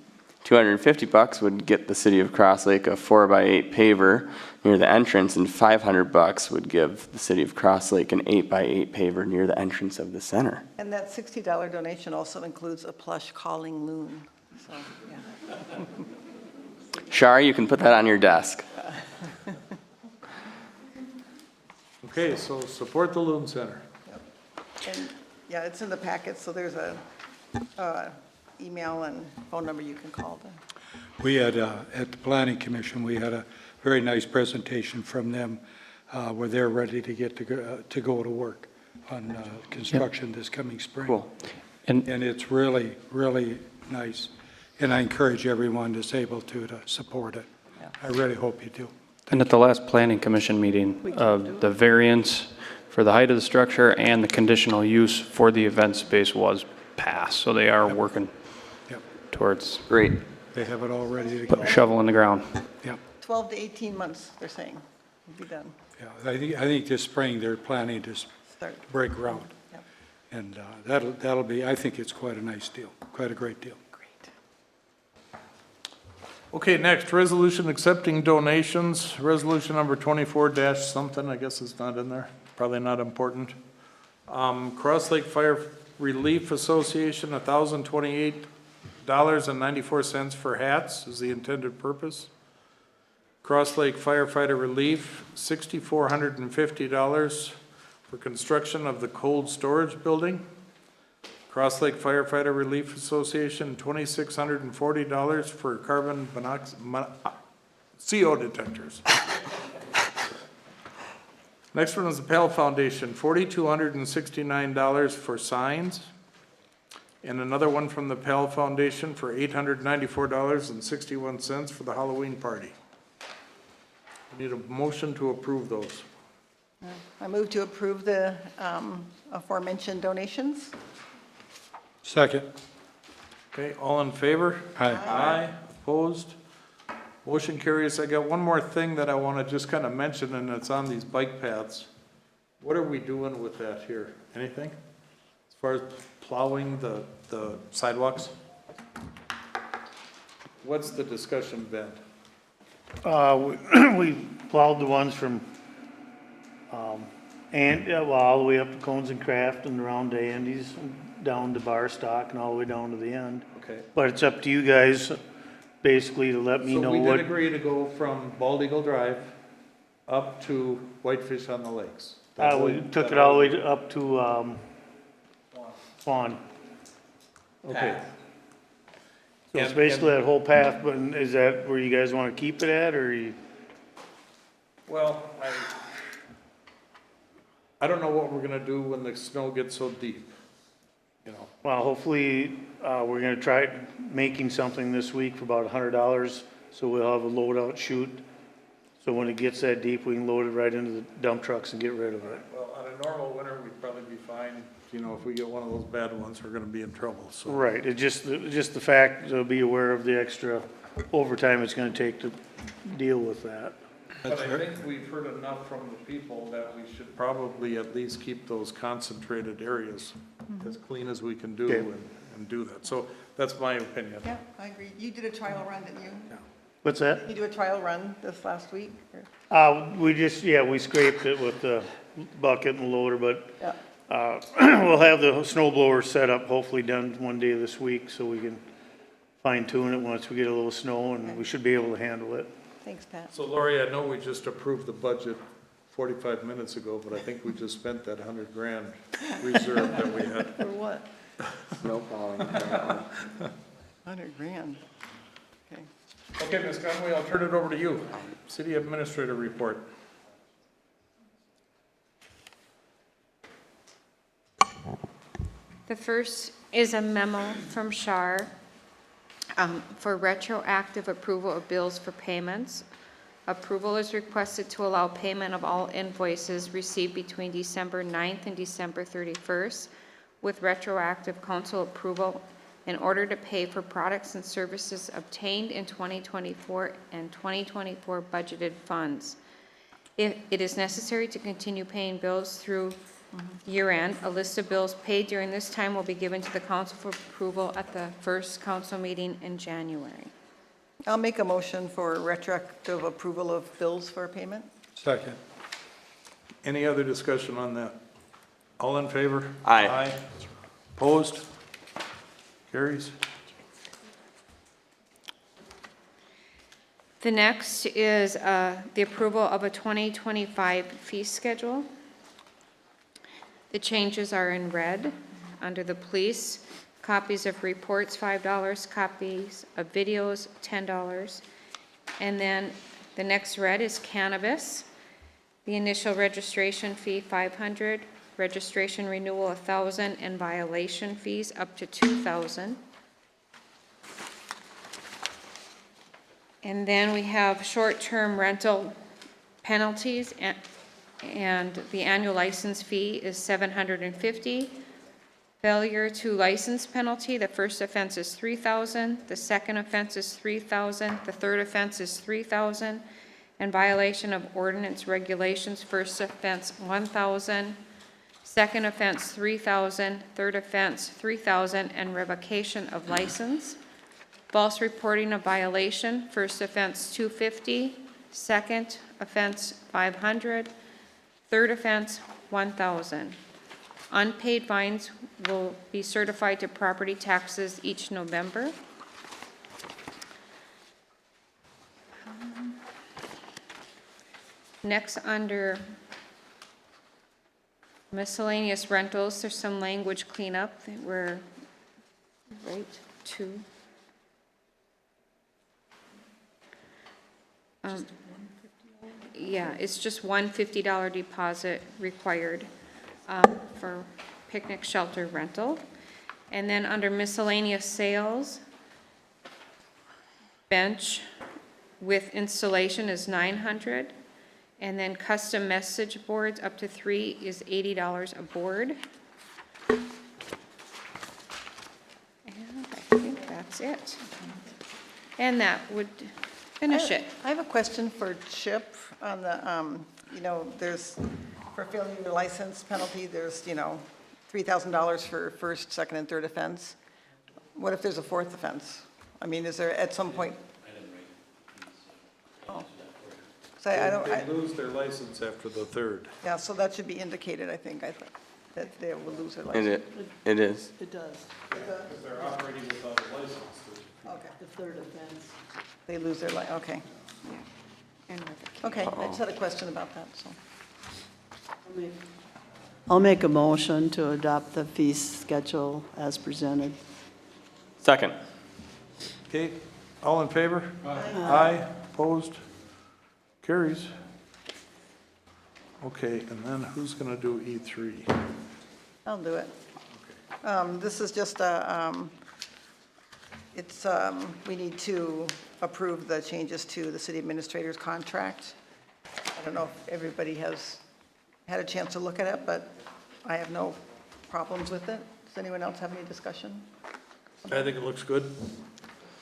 $250 would get the city of Cross Lake a 4x8 paver near the entrance, and $500 would give the city of Cross Lake an 8x8 paver near the entrance of the center. And that $60 donation also includes a plush calling loon. So, yeah. Shar, you can put that on your desk. Okay, so support the Loon Center. And, yeah, it's in the packet, so there's a email and phone number you can call them. We had, at the Planning Commission, we had a very nice presentation from them where they're ready to get to go to work on construction this coming spring. Cool. And it's really, really nice. And I encourage everyone that's able to support it. I really hope you do. And at the last planning commission meeting, the variance for the height of the structure and the conditional use for the event space was passed. So they are working Yep. towards Great. They have it all ready to putting go. a shovel in the ground. Yep. 12 to 18 months, they're saying, will be done. Yeah, I think this spring they're planning to Start. break ground. Yep. And that'll be, I think it's quite a nice deal, quite a great deal. Great. Okay, next, resolution accepting donations, resolution number 24 dash something, I guess it's not in there, probably not important. Cross Lake Fire Relief Association, $1,028.94 for hats is the intended purpose. Cross Lake Firefighter Relief, $6,450 for construction of the cold storage building. Cross Lake Firefighter Relief Association, $2,640 for carbon CO detectors. Next one is the Pell Foundation, $4,269 for signs. And another one from the Pell Foundation for $894.61 for the Halloween party. We need a motion to approve those. I move to approve the aforementioned donations. Second. Okay, all in favor? Aye. Aye, opposed? Motion carries. I got one more thing that I want to just kind of mention, and it's on these bike paths. What are we doing with that here? Anything? As far as plowing the sidewalks? What's the discussion been? We plowed the ones from, all the way up to Cones and Craft and around to Andy's, down to Barstock and all the way down to the end. Okay. But it's up to you guys, basically, to let me know So we what. did agree to go from Bald Eagle Drive up to Whitefish on the Lakes. We took it all the way up to, Swan. Okay. So it's basically that whole path, but is that where you guys wanna keep it at, or you? Well, I don't know what we're gonna do when the snow gets so deep, you know. Well, hopefully, we're gonna try making something this week for about $100, so we'll have a load out chute. So when it gets that deep, we can load it right into the dump trucks and get rid of it. Well, on a normal winter, we'd probably be fine. You know, if we get one of those bad ones, we're gonna be in trouble, so. Right, it's just the fact to be aware of the extra overtime it's gonna take to deal with that. But I think we've heard enough from the people that we should probably at least keep those concentrated areas as clean as we can do Okay. and do that. So that's my opinion. Yeah, I agree. You did a trial run, didn't you? What's that? You do a trial run this last week? or- We scraped it with the bucket and loader, but, Yeah. we'll have the snow blower set up, hopefully done one day this week, so we can fine tune it once we get a little snow, and we should be able to handle it. Thanks, Pat. So Lori, I know we just approved the budget 45 minutes ago, but I think we just spent that 100 grand reserve that we had. For what? Snow plowing, apparently. 100 grand. Okay. Okay, Ms. Conway, I'll turn it over to you. City Administrator report. The first is a memo from Shar for retroactive approval of bills for payments. Approval is requested to allow payment of all invoices received between December 9th and December 31st with retroactive council approval in order to pay for products and services obtained in 2024 and 2024 budgeted funds. If it is necessary to continue paying bills through year-end, a list of bills paid during this time will be given to the council for approval at the first council meeting in January. I'll make a motion for retroactive approval of bills for payment. Second. Any other discussion on that? All in favor? Aye. The next is the approval of a 2025 fee schedule. The changes are in red. Under the police, copies of reports, $5, copies of videos, $10. And then the next red is cannabis. The initial registration fee, $500, registration renewal, $1,000, and violation fees up to $2,000. And then we have short-term rental penalties, and the annual license fee is $750. Failure to license penalty, the first offense is $3,000, the second offense is $3,000, the third offense is $3,000, and violation of ordinance regulations, first offense $1,000, second offense $3,000, third offense $3,000, and revocation of license. False reporting of violation, first offense $250, second offense $500, third offense $1,000. Unpaid fines will be certified to property taxes each November. Next, under miscellaneous rentals, there's some language cleanup that we're right to. Yeah, it's just one $50 deposit required for picnic shelter rental. And then under miscellaneous sales, bench with installation is $900. And then custom message boards up to 3 is $80 a board. And I think that's it. And that would finish it. I have a question for Chip on the, there's, for failing your license penalty, there's, $3,000 for first, second, and third offense. What if there's a fourth offense? I mean, is there at some point? Oh. So They lose their license after the third. Yeah, so that should be indicated, I think, that they will lose their license. It is. It does. Because they're operating without a license. Okay. The third offense. They lose their okay. And Okay, I just had a question about that, so. I'll make a motion to adopt the fee schedule as presented. Second. Okay, all in favor? Aye. Opposed? Carries. Okay, and then who's going to do E3? I'll do it. This is just we need to approve the changes to the city administrator's contract. I don't know if everybody has had a chance to look at it, but I have no problems with it. Does anyone else have any discussion? I think it looks good.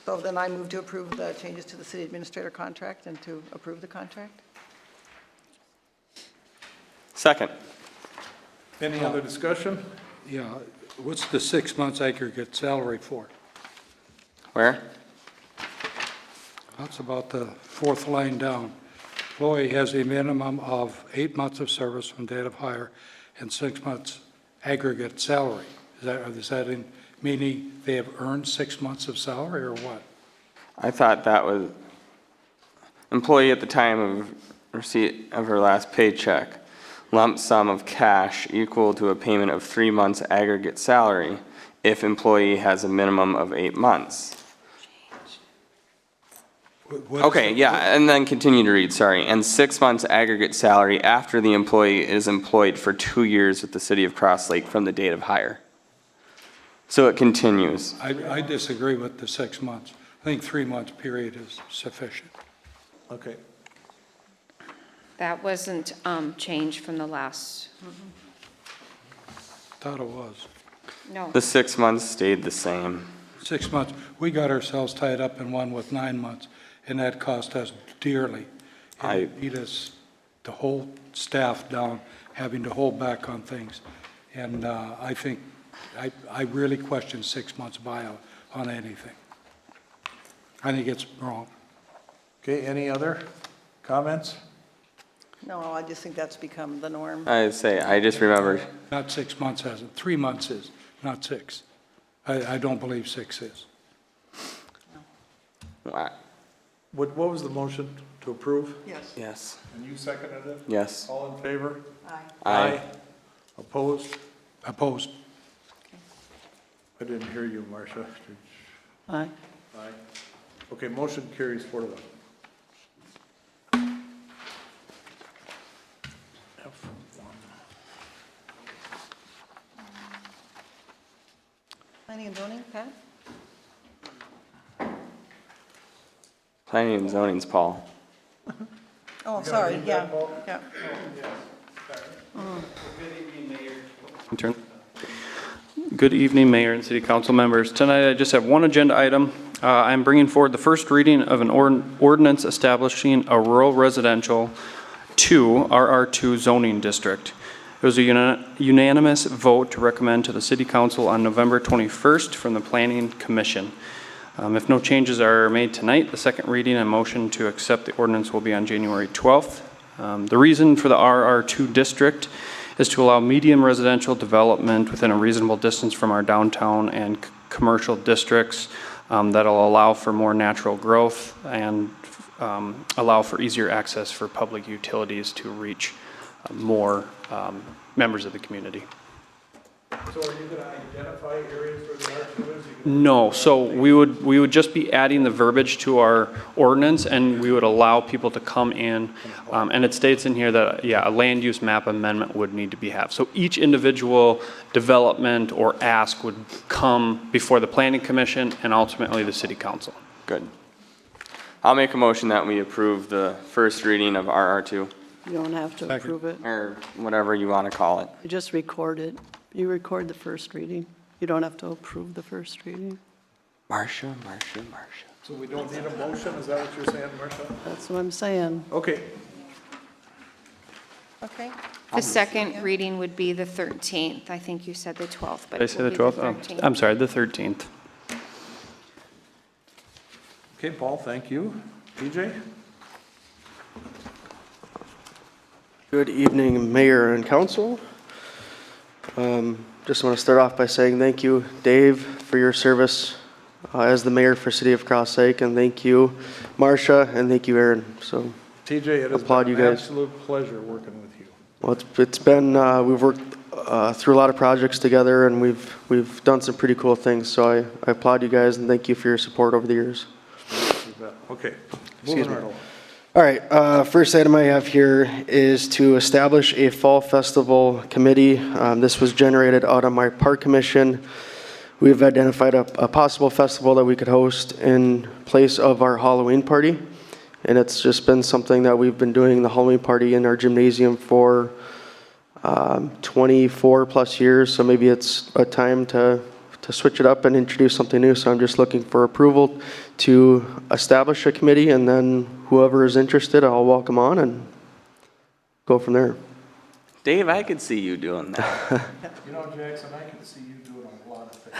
So then I move to approve the changes to the city administrator contract and to approve the contract. Second. Any other discussion? Yeah, what's the 6 months aggregate salary for? Where? That's about the fourth line down. Employee has a minimum of 8 months of service from date of hire and 6 months aggregate salary. Is that meaning they have earned 6 months of salary or what? I thought that was employee at the time of receipt of her last paycheck, lump sum of cash equal to a payment of 3 months aggregate salary if employee has a minimum of 8 months. Okay, yeah, and then continue to read, sorry. And 6 months aggregate salary after the employee is employed for 2 years with the city of Cross Lake from the date of hire. So it continues. I disagree with the 6 months. I think 3 months period is sufficient. Okay. that wasn't changed from the last, Thought it was. no. The 6 months stayed the same. 6 months. We got ourselves tied up in one with 9 months, and that cost us dearly. And it beat us, the whole staff down, having to hold back on things. And I think, I really question 6 months buyout on anything. I think it's wrong. Okay, any other comments? No, I just think that's become the norm. I just remembered. Not 6 months hasn't. 3 months is, not 6. I don't believe 6 is. What was the motion to approve? Yes. Yes. And you seconded it? Yes. All in favor? Aye. Opposed? Opposed. I didn't hear you, Marcia. Aye. Aye. Okay, motion carries 4-1. Planning and zoning, Pat? Planning and zoning's Paul. Oh, sorry, yeah, yeah. Turn. Good evening, Mayor and City Council members. Tonight, I just have one agenda item. I'm bringing forward the first reading of an ordinance establishing a rural residential 2 RR2 zoning district. It was a unanimous vote to recommend to the City Council on November 21st from the Planning Commission. If no changes are made tonight, the second reading and motion to accept the ordinance will be on January 12th. The reason for the RR2 district is to allow medium residential development within a reasonable distance from our downtown and commercial districts that'll allow for more natural growth and allow for easier access for public utilities to reach more members of the community. So are you going to identify areas where the R2 is? No, so we would just be adding the verbiage to our ordinance, and we would allow people to come in, and it states in here that, yeah, a land use map amendment would need to be had. So each individual development or ask would come before the Planning Commission and ultimately the City Council. Good. I'll make a motion that we approve the first reading of RR2, You don't have to approve it. or whatever you want to call it. You just record it. You record the first reading. You don't have to approve the first reading. Marcia. So we don't need a motion, is that what you're saying, Marcia? That's what I'm saying. Okay, Okay. The second reading would be the 13th. I think you said the 12th, but Did I it say will the be 12th? 13th. I'm sorry, the 13th. okay, Paul, thank you. DJ? Good evening, Mayor and Council. Just want to start off by saying thank you, Dave, for your service as the mayor for City of Cross Lake, and thank you, Marcia, and thank you, Aaron. So, TJ, it has Applaud been you an guys. absolute pleasure working with you. well, it's been we've worked through a lot of projects together, and we've done some pretty cool things. So I applaud you guys and thank you for your support over the years. You bet. Okay, moving right along. All right, first item I have here is to establish a fall festival committee. This was generated out of my park commission. We've identified a possible festival that we could host in place of our Halloween party. And it's just been something that we've been doing, the Halloween party in our gymnasium for 24 plus years. So maybe it's a time to switch it up and introduce something new. So I'm just looking for approval to establish a committee, and then whoever is interested, I'll welcome on and go from there. Dave, I could see you doing that. You know, Jackson, I can see you doing a lot of things.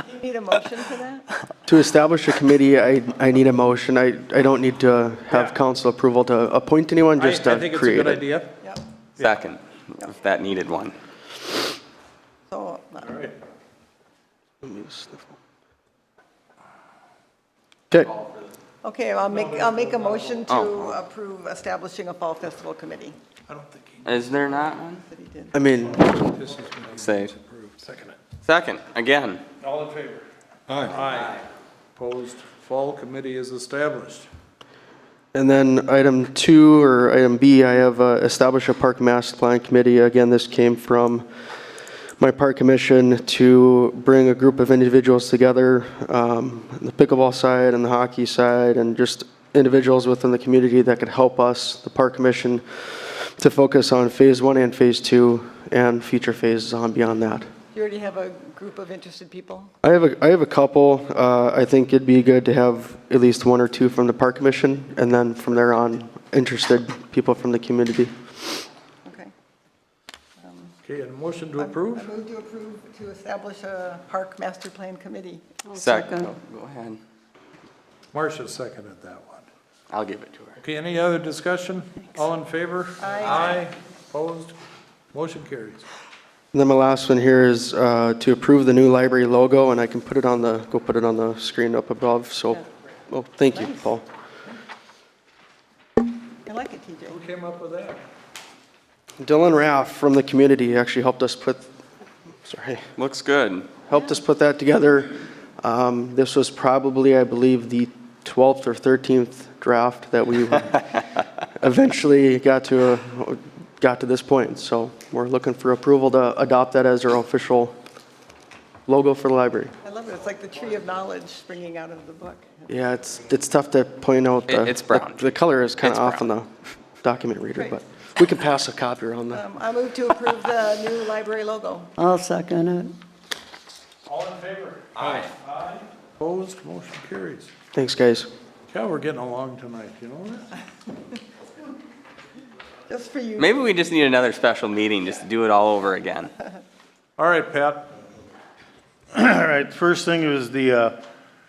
Do you need a motion for that? To establish a committee, I need a motion. I don't need to have council approval to appoint anyone, just I to think it's a create good it. idea. Yep. Second, if that needed one. So, All right. Okay, okay, I'll make a motion to approve establishing a fall festival committee. I don't think he Is there not one? That he did. I mean, this has been Say. approved. Second it. Second, again. All in favor? Aye. Aye. Opposed? Fall committee is established. and then item 2 or item B, I have establish a park master plan committee. Again, this came from my park commission to bring a group of individuals together, the pickleball side and the hockey side, and just individuals within the community that could help us, the park commission, to focus on phase 1 and phase 2 and future phases on beyond that. You already have a group of interested people? I have a couple. I think it'd be good to have at least 1 or 2 from the park commission, and then from there on, interested people from the community. Okay. Okay, and motion to I approve? move to approve to establish a park master plan committee. Second. Go ahead. Marcia seconded that one. I'll give it to her. Okay, any other discussion? All in favor? Aye. Aye. Opposed? Motion carries. And then my last one here is to approve the new library logo, and I can put it on the screen up above. So Oh, thank you, Nice. Paul. I like it, TJ. Who came up with that? Dylan Raff from the community actually helped us put that together. This was probably, I believe, the 12th or 13th draft that we eventually got to this point. So we're looking for approval to adopt that as our official logo for the library. I love it. It's like the tree of knowledge springing out of the book. Yeah, it's tough to point out. It's brown. The color is kind It's of off on brown. the document reader, Great. but we can pass a copy around that. I move to approve the new library logo. I'll second it. All in favor? Aye. Aye. Opposed, motion carries. Thanks, guys. Yeah, we're getting along tonight, you know that? Just for you. Maybe we just need another special meeting just to do it all over again. All right, Pat. All right, first thing is the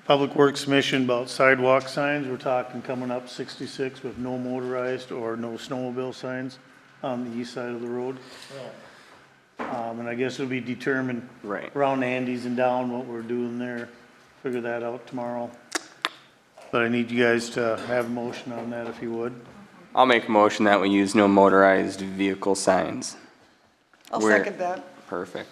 Public Works mission about sidewalk signs. We're talking coming up 66 with no motorized or no snowmobile signs on the east side of the road. And I guess it'll be determined Right. around Andy's and down what we're doing there. Figure that out tomorrow. But I need you guys to have a motion on that if you would. I'll make a motion that we use no motorized vehicle signs. I'll We're- second that. Perfect.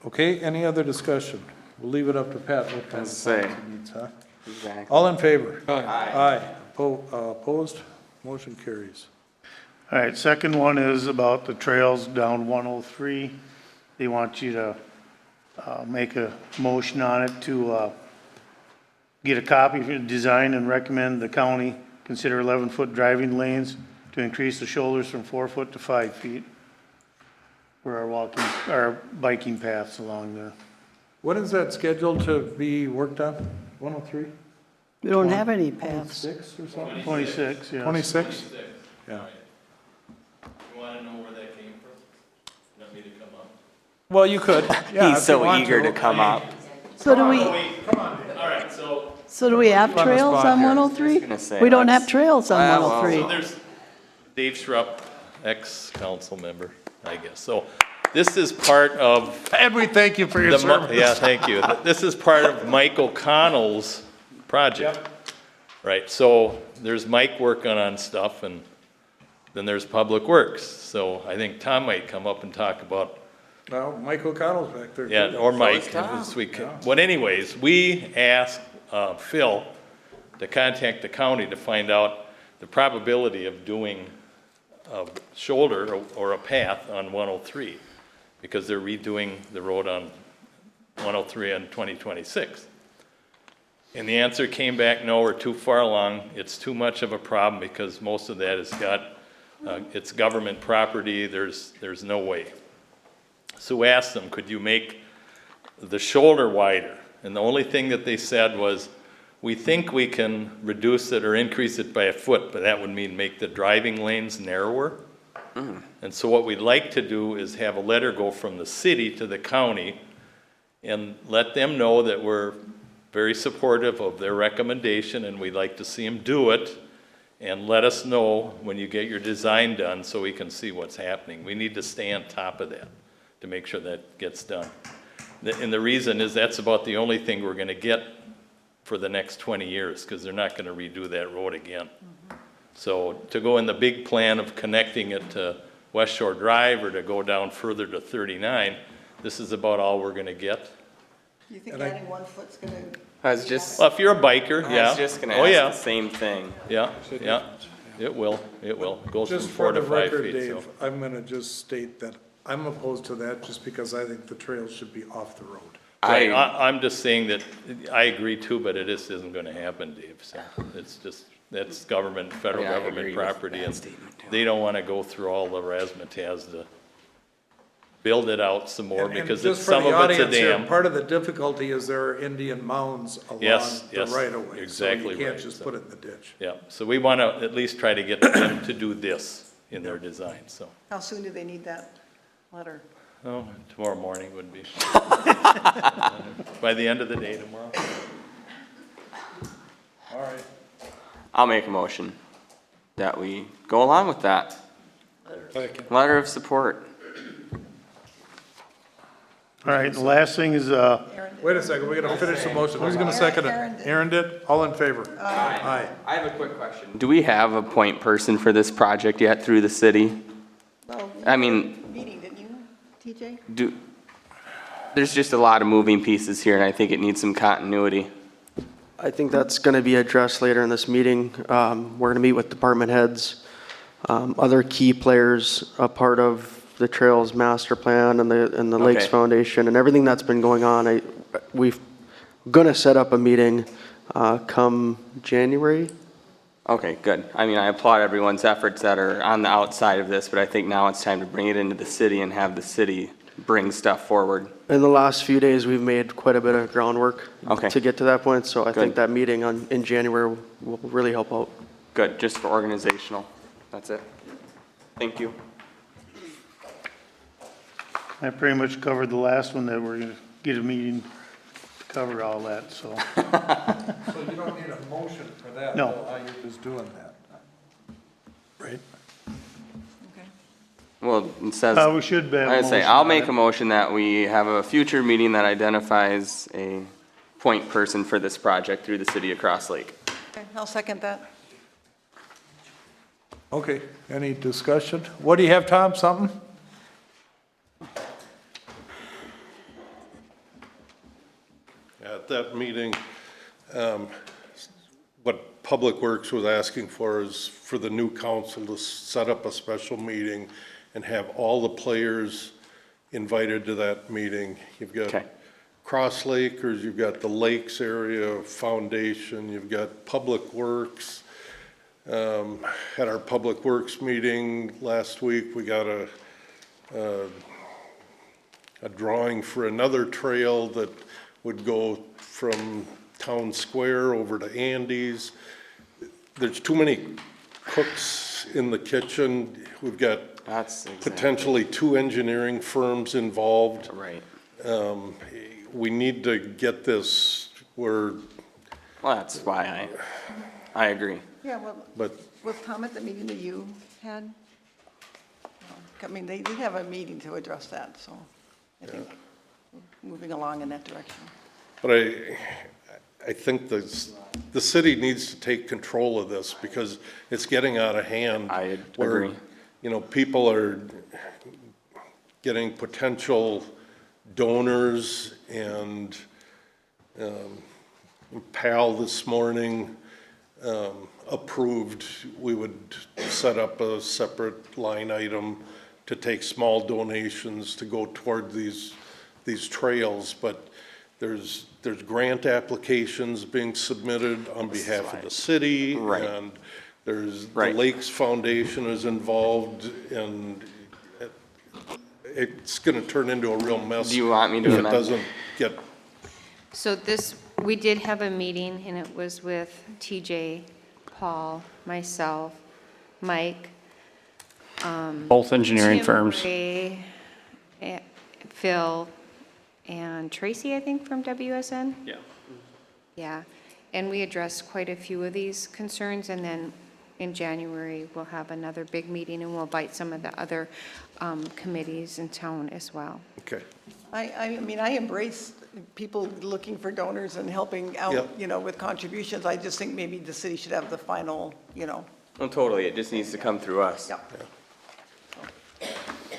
Okay, any other discussion? We'll leave it up to Pat what kind of Let's say. signs he needs, huh? Exactly. All in favor? Aye. Opposed? Motion carries. All right, second one is about the trails down 103. They want you to make a motion on it to get a copy of the design and recommend the county consider 11-foot driving lanes to increase the shoulders from 4 foot to 5 feet for our biking paths along there. When is that scheduled to be worked on? 103? We don't have any paths. 6 or something? 26, yes. 26? Yeah. You want to know where that came from? Want me to come up? Well, you could. Yeah, He's if so you want eager to come up. So do we, Come on, all right, so do we have on the trails spot on here. 103? gonna say, We don't let's- have trails on Well, so 103. there's Dave Schrupp, ex-council member, I guess. So this is part of And we thank you for your service. yeah, thank you. This is part of Mike O'Connell's project. Right, so there's Mike working on stuff, and then there's Public Works. So I think Tom might come up and talk about, Well, Mike O'Connell's back there. yeah, too. or Mike, this week. But anyways, we asked Phil to contact the county to find out the probability of doing a shoulder or a path on 103, because they're redoing the road on 103 on 2026. And the answer came back, no, we're too far along. It's too much of a problem because most of that has got, it's government property. There's no way. So we asked them, could you make the shoulder wider? And the only thing that they said was, we think we can reduce it or increase it by a foot, but that would mean make the driving lanes narrower. And so what we'd like to do is have a letter go from the city to the county and let them know that we're very supportive of their recommendation and we'd like to see them do it. And let us know when you get your design done so we can see what's happening. We need to stay on top of that to make sure that gets done. And the reason is that's about the only thing we're gonna get for the next 20 years, because they're not gonna redo that road again. So to go in the big plan of connecting it to West Shore Drive or to go down further to 39, this is about all we're gonna get. Do you think adding 1 foot's gonna? I was just, Well, if you're a biker, yeah. I was just gonna Oh, ask yeah. the same thing. Yeah, yeah, it will. It goes from Just 4 for to the 5 record, feet, so. Dave, I'm gonna just state that I'm opposed to that just because I think the trails should be off the road. Right, I'm just saying that, I agree too, but it just isn't gonna happen, Dave, so, it's just, that's government, federal I mean, I government agree with property, that and statement, too. they don't wanna go through all the razzmatazz to build it out some more, And because just it's, for some the of it's a audience here, dam. Part of the difficulty is there are Indian mounds along Yes, the yes, right of way. exactly So you can't right, just so. put it in the ditch. Yeah, so we wanna at least try to get them to do this in their design, so, How soon do they need that letter? oh, tomorrow morning would be. By the end of the day tomorrow. All right. I'll make a motion that we go along with that. Letter of support. All right, the last thing is, Wait a second, we gotta finish the motion. Who's gonna second it? Aaron did? All in favor? Aye. I have a quick question. Do we have a point person for this project yet through the city? Well, I mean, meeting, didn't you, TJ? there's just a lot of moving pieces here, and I think it needs some continuity. I think that's going to be addressed later in this meeting. We're going to meet with department heads, other key players, a part of the Trails Master Plan and the Lakes Okay. Foundation and everything that's been going on. We've going to set up a meeting come January. Okay, good. I mean, I applaud everyone's efforts that are on the outside of this, but I think now it's time to bring it into the city and have the city bring stuff forward. In the last few days, we've made quite a bit of groundwork Okay. to get to that point. So I think Good. that meeting in January will really help out. Good, just for organizational. That's it. Thank you. I pretty much covered the last one, that we're gonna get a meeting to cover all that, so. So you don't need a motion for that? No. How you're just doing that? Right? Well, it says. We should have a I would say, motion I'll on make it. a motion that we have a future meeting that identifies a point person for this project through the city of Cross Lake. Okay, I'll second that. Okay, any discussion? What do you have, Tom, something? At that meeting, what Public Works was asking for is for the new council to set up a special meeting and have all the players invited to that meeting. You've got Okay. Cross Lakers, you've got the Lakes Area Foundation, you've got Public Works. At our Public Works meeting last week, we got a drawing for another trail that would go from Town Square over to Andy's. There's too many cooks in the kitchen. We've got That's exactly. potentially 2 engineering firms involved. Right. We need to get this where, Well, that's why I agree. Yeah, well, but was Tom at the meeting that you had? I mean, they did have a meeting to address that, so I think we're moving along in that direction. But I think the city needs to take control of this because it's getting out of hand. I where, agree. you know, people are getting potential donors, and PAL this morning approved we would set up a separate line item to take small donations to go toward these trails, but there's grant applications being submitted on behalf of the city. Right. And there's, the Right. Lakes Foundation is involved, and it's gonna turn into a real mess. Do you want me to if it amend? doesn't get, So we did have a meeting, and it was with TJ, Paul, myself, Mike. Both engineering Tim firms. Ray, Phil, and Tracy, I think, from WSN? Yeah. Yeah, and we addressed quite a few of these concerns, and then in January, we'll have another big meeting, and we'll invite some of the other committees in town as well. okay. I mean, I embrace people looking for donors and helping out, Yep. you know, with contributions. I just think maybe the city should have the final, you know. Well, totally. It just needs to come through us. Yeah.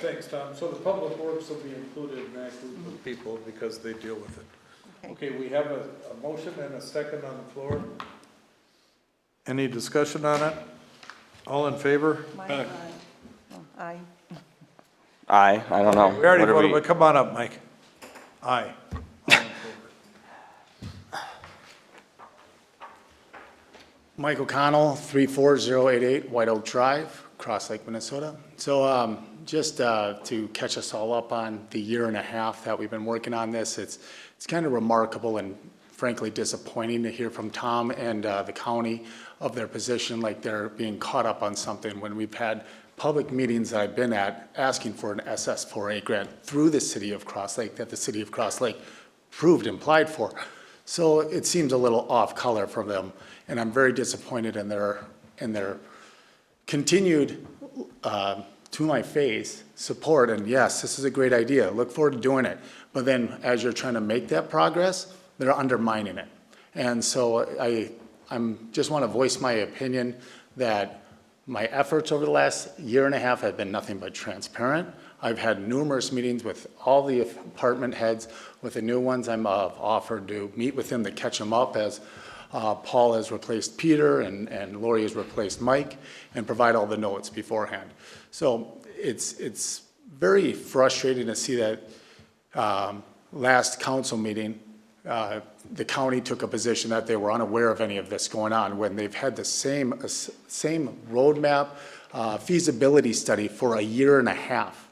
Thanks, Tom. So the Public Works will be included in that group of people because they deal with it. Okay, we have a motion and a second on the floor. Any discussion on it? All in favor? Aye. Aye. I don't know. We already What are voted, we- but come on up, Mike. Aye. Mike O'Connell, 34088 White Oak Drive, Cross Lake, Minnesota. So just to catch us all up on the year and a half that we've been working on this, it's kind of remarkable and frankly disappointing to hear from Tom and the county of their position like they're being caught up on something when we've had public meetings that I've been at asking for an SS4A grant through the city of Cross Lake that the city of Cross Lake proved and applied for. So it seems a little off color from them, and I'm very disappointed in their continued to my face, support, and yes, this is a great idea, look forward to doing it. But then as you're trying to make that progress, they're undermining it. And so I'm just want to voice my opinion that my efforts over the last year and a half have been nothing but transparent. I've had numerous meetings with all the department heads. With the new ones, I'm offered to meet with them to catch them up as Paul has replaced Peter and Lori has replaced Mike, and provide all the notes beforehand. So it's very frustrating to see that last council meeting, the county took a position that they were unaware of any of this going on when they've had the same roadmap feasibility study for a year and a half.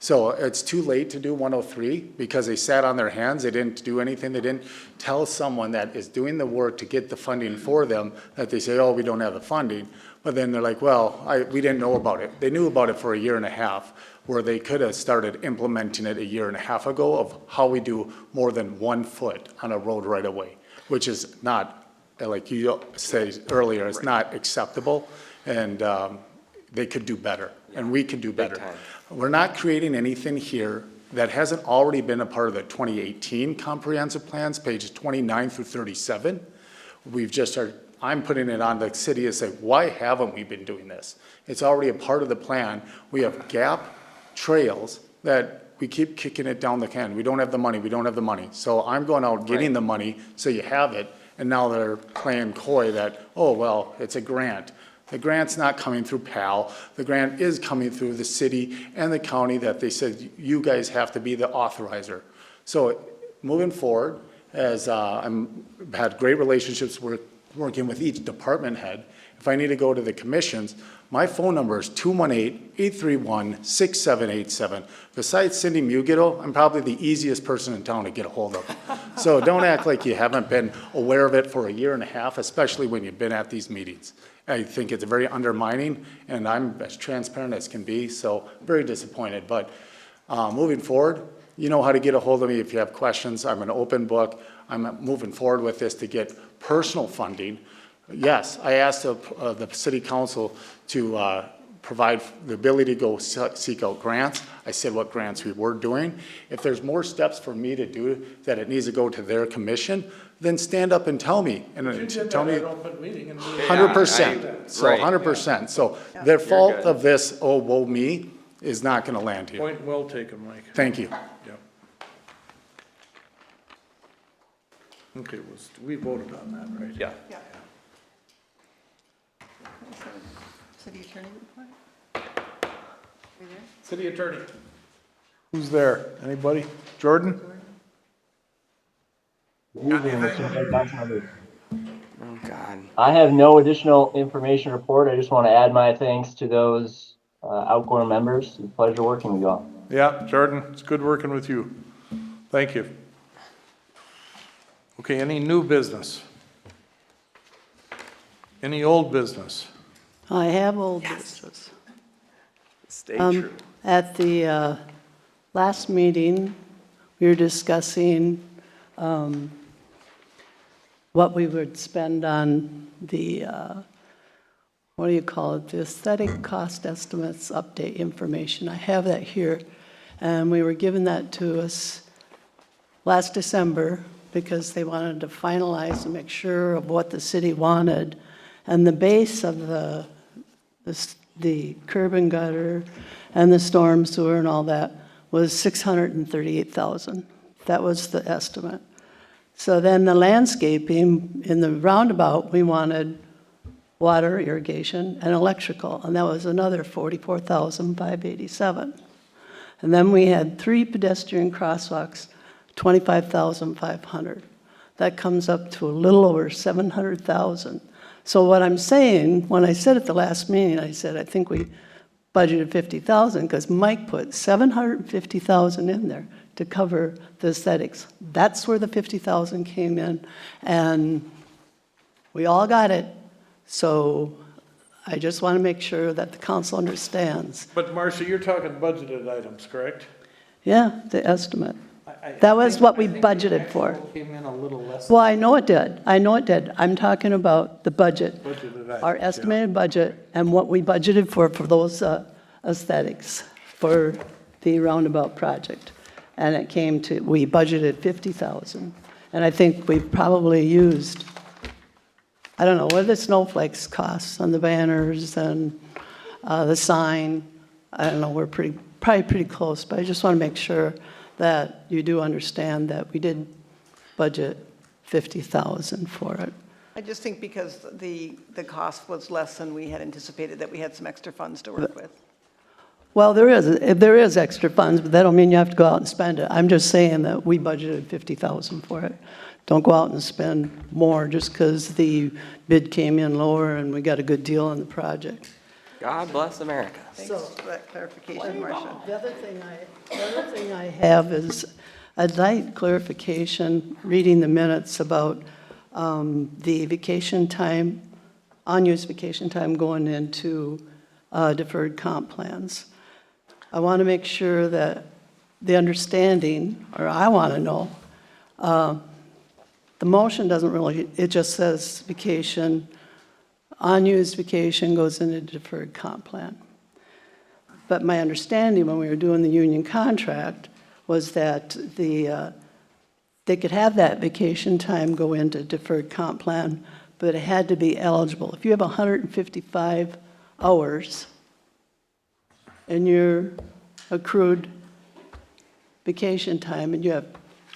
So it's too late to do 103 because they sat on their hands. They didn't do anything. They didn't tell someone that is doing the work to get the funding for them that they say, oh, we don't have the funding. But then they're like, well, we didn't know about it. They knew about it for a year and a half, where they could have started implementing it a year and a half ago of how we do more than 1 foot on a road right away, which is not, like you said earlier, it's not acceptable. And they could do better, and we could do better. We're not creating anything here that hasn't already been a part of the 2018 comprehensive plans, pages 29 through 37. We've just started, I'm putting it on the city to say, why haven't we been doing this? It's already a part of the plan. We have gap trails that we keep kicking it down the can. We don't have the money, we don't have the money. So I'm going out getting the money so you have it, and now they're playing coy that, oh, well, it's a grant. The grant's not coming through PAL. The grant is coming through the city and the county that they said, you guys have to be the authorizer. So moving forward, as I've had great relationships working with each department head, if I need to go to the commissions, my phone number is 218-831-6787. Besides Cindy Mugito, I'm probably the easiest person in town to get a hold of. So don't act like you haven't been aware of it for a year and a half, especially when you've been at these meetings. I think it's very undermining, and I'm as transparent as can be, so very disappointed. But moving forward, you know how to get a hold of me if you have questions. I'm an open book. I'm moving forward with this to get personal funding. Yes, I asked the city council to provide the ability to go seek out grants. I said what grants we were doing. If there's more steps for me to do that it needs to go to their commission, then stand up and tell me. And tell me 100%. So 100%. So their fault of this, oh, woe me, is not going to land here. Point well taken, Mike. Thank you. Yeah. Okay, we voted on that, right? Yeah. City attorney report? City attorney. Who's there? Anybody? Jordan? Oh, God. I have no additional information to report. I just want to add my thanks to those outgoing members. It's a pleasure working with you all. Yeah, Jordan, it's good working with you. Thank you. Okay, any new business? Any old business? I have old business. Stay true. At the last meeting, we were discussing what we would spend on the, what do you call it, the aesthetic cost estimates update information. I have that here, and we were given that to us last December because they wanted to finalize and make sure of what the city wanted. And the base of the curb and gutter and the storm sewer and all that was $638,000. That was the estimate. So then the landscaping in the roundabout, we wanted water, irrigation, and electrical, and that was another $44,587. And then we had 3 pedestrian crosswalks, $25,500. That comes up to a little over $700,000. So what I'm saying, when I said at the last meeting, I said, I think we budgeted $50,000 because Mike put $750,000 in there to cover the aesthetics. That's where the $50,000 came in, and we all got it. So I just want to make sure that the council understands. But Marcia, you're talking budgeted items, correct? Yeah, the estimate. That was what we budgeted for. Came in a little less. Well, I know it did. I know it did. I'm talking about the budget, Budgeted items, our estimated budget, and what we budgeted for those aesthetics for the roundabout project. And it came to, we budgeted 50,000. And I think we probably used, I don't know, what the snowflakes cost on the banners and the sign. I don't know, we're probably pretty close, but I just want to make sure that you do understand that we did budget 50,000 for it. I just think because the cost was less than we had anticipated, that we had some extra funds to work with. Well, there is extra funds, but that don't mean you have to go out and spend it. I'm just saying that we budgeted 50,000 for it. Don't go out and spend more just because the bid came in lower and we got a good deal on the project. God bless America. Thanks for that clarification, Marcia. The other thing I have is, I'd like clarification, reading the minutes about the vacation time, unused vacation time going into deferred comp plans. I want to make sure that the understanding, or I want to know, the motion doesn't really, it just says vacation, unused vacation goes into deferred comp plan. But my understanding when we were doing the union contract was that they could have that vacation time go into deferred comp plan, but it had to be eligible. If you have 155 hours in your accrued vacation time and you have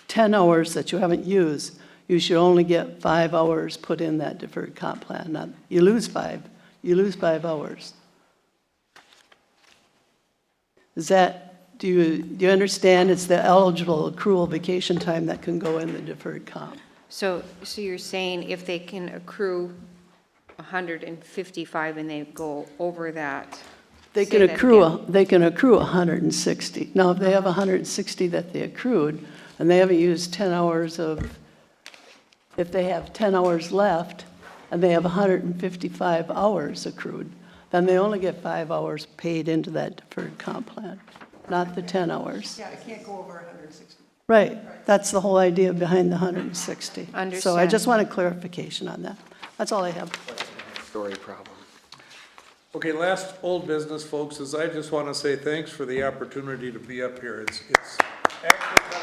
10 hours that you haven't used, you should only get 5 hours put in that deferred comp plan. Not, you lose 5 hours. Is that, do you understand it's the eligible accrual vacation time that can go in the deferred comp? So you're saying if they can accrue 155 and they go over that? They can accrue 160. Now, if they have 160 that they accrued and they haven't used 10 hours of, if they have 10 hours left and they have 155 hours accrued, then they only get 5 hours paid into that deferred comp plan, not the 10 hours. Yeah, it can't go over 160. Right, that's the whole idea behind the 160. So I Understand. just wanted clarification on that. That's all I have. Story problem. Okay, last old business, folks, is I just want to say thanks for the opportunity to be up here. It's actually been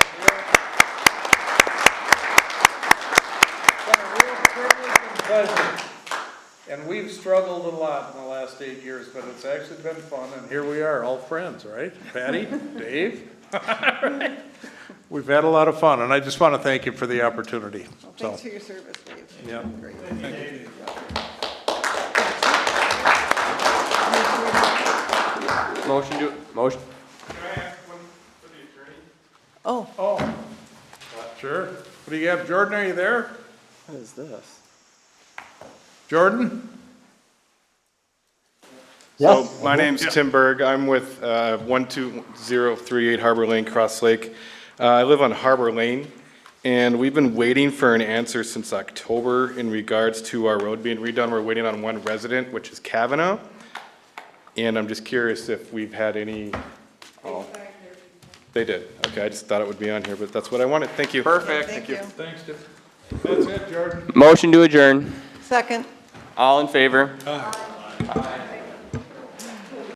a real privilege and pleasure. And we've struggled a lot in the last 8 years, but it's actually been fun, and here we are, all friends, right? Patty, Dave? We've had a lot of fun, and I just want to thank you for the opportunity. Well, thanks for your service, Dave. Yeah. Great. Motion. Oh, Sure. What do you have, Jordan, are you there? What is this? Jordan? So my name's Tim Berg. I'm with 12038 Harbor Lane, Cross Lake. I live on Harbor Lane, and we've been waiting for an answer since October in regards to our road being redone. We're waiting on one resident, which is Kavanaugh. And I'm just curious if we've had any, oh, they did. Okay, I just thought it would be on here, but that's what I wanted. Thank you. Perfect. Thank you. Thanks, Tim. That's it, Jordan. Motion to adjourn. Second. All in favor? Aye.